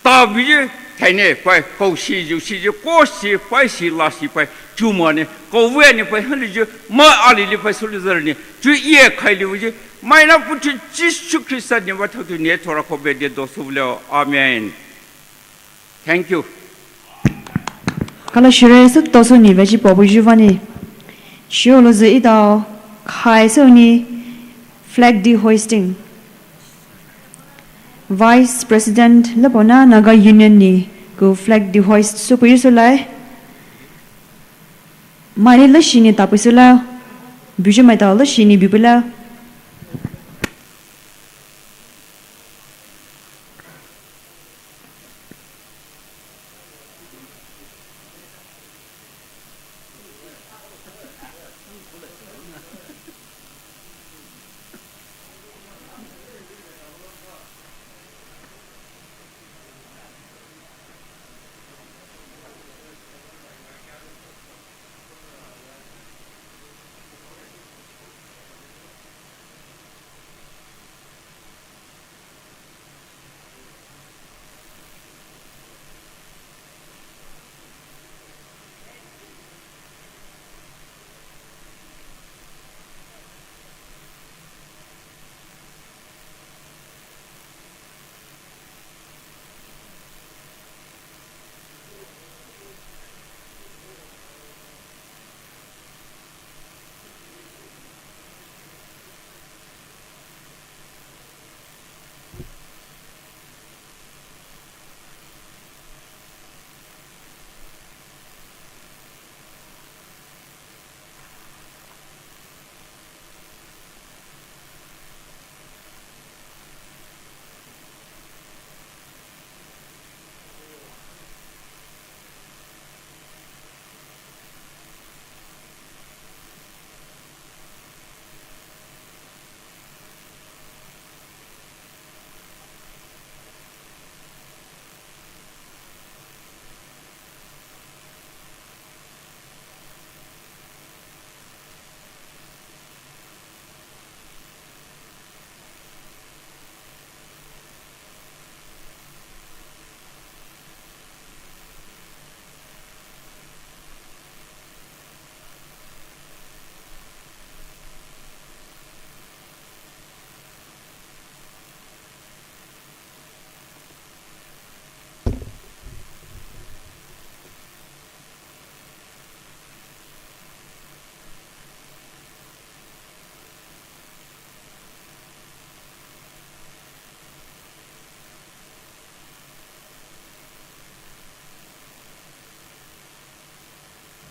star vision, Tane by Koshi, you see your Koshi, Paisi, Lassi by 2 money, go when if I hundred you, my Ali by Solizarni, 2 year Kaili, mine up put you just to Christian, what to net or a cobed dos of Amen. Thank you. Kalau shure是多数你为保护住方呢，需要是一道开始呢 flag de hoisting。Vice President Lepaona Naga Union ni go flag de hoist supaya sulai. Mari le sini tapi sulai, biju mai tahu le sini bibula.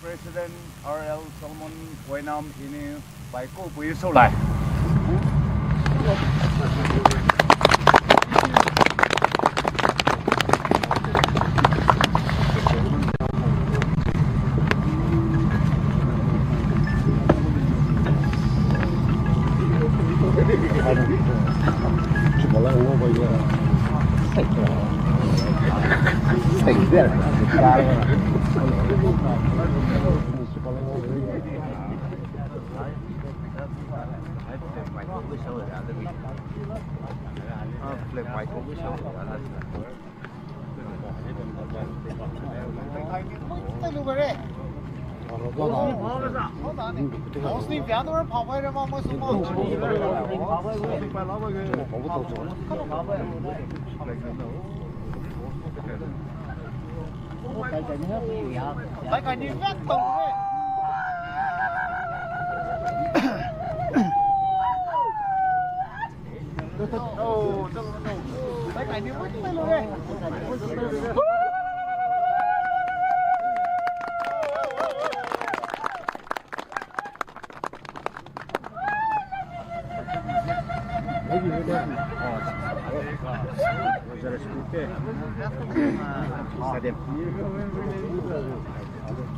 President R.L. Solomon Việt Nam ini bài cô bùi sâu lại.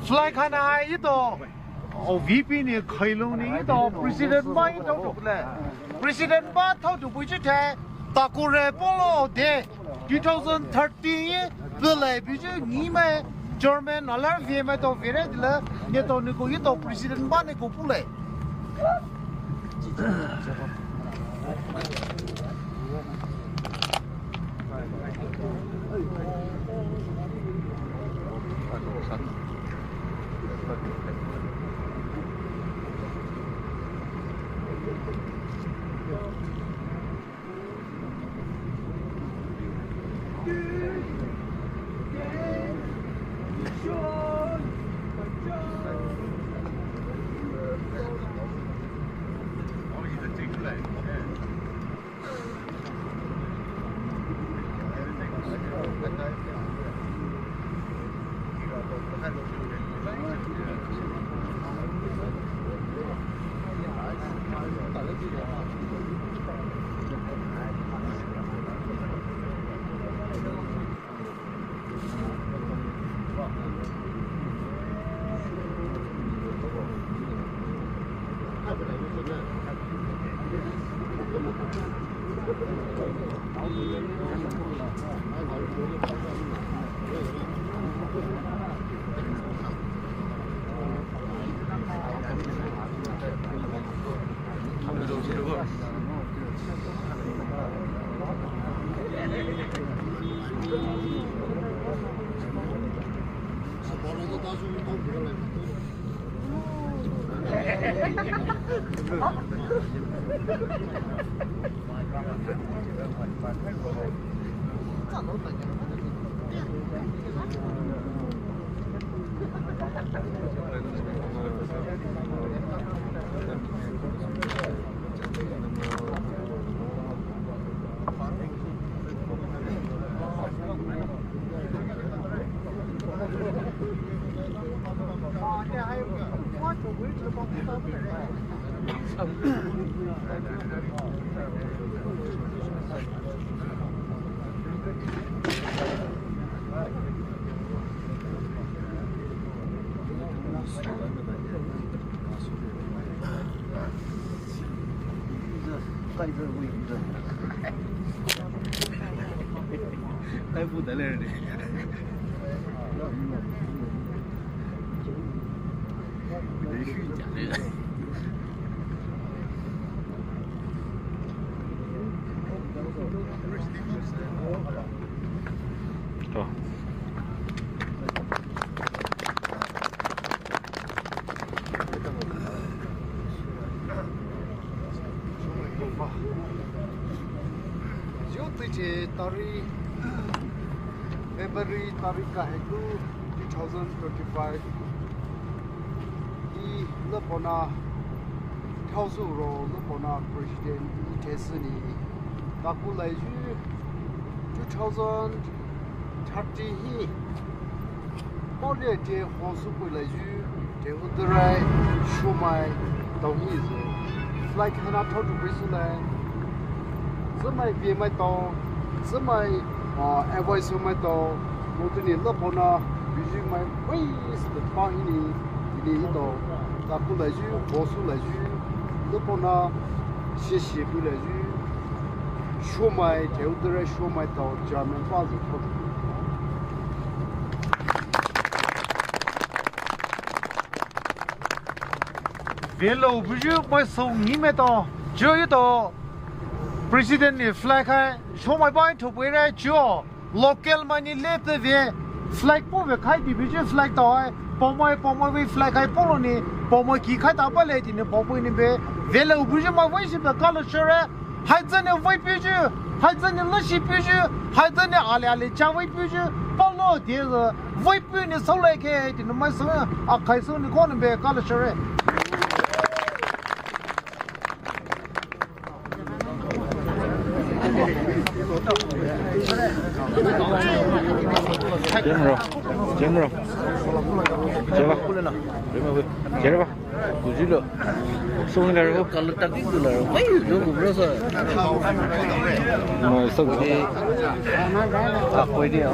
Fly khana ito, VP ni khailong ni ito, President ba ito tukle, President ba thau tu bui chhe, takure polo de 2030 bele biju ni me German alar vie me to vire dile, ni to ni ko ito President ba ni ko pule. February तारीख का है 2025 ई Lepaona House रो Lepaona President Teithe ni taku lai ju 2030 hi 包的这黄树回来就这个的来说买到意思，来看他掏出回出来，这买别买到，这买爱外手买到，我这里乐跑呢，必须买为是的帮你一道，他过来就黄树来就乐跑呢，谢回来就说买这个的来说买到家门把子掏出。为了不就买送你们到，这一道 president 的 flag 开，说买把头回来就 local money 来的为 flag 不为开的，不就 flag 到哎，包买为 flag 开包了呢，包买几开打不来的呢，包买呢呗，为了不就买为什么搞了事儿，还真的为不就，还真的那些不就，还真的阿里加为不就，包了的是为不呢收来开的，那买什么啊开手你可能呗搞了事儿。节目，接吧，接着吧，不记了，送点儿，搞了大地子了，喂，这不知道是，送给，回的啊。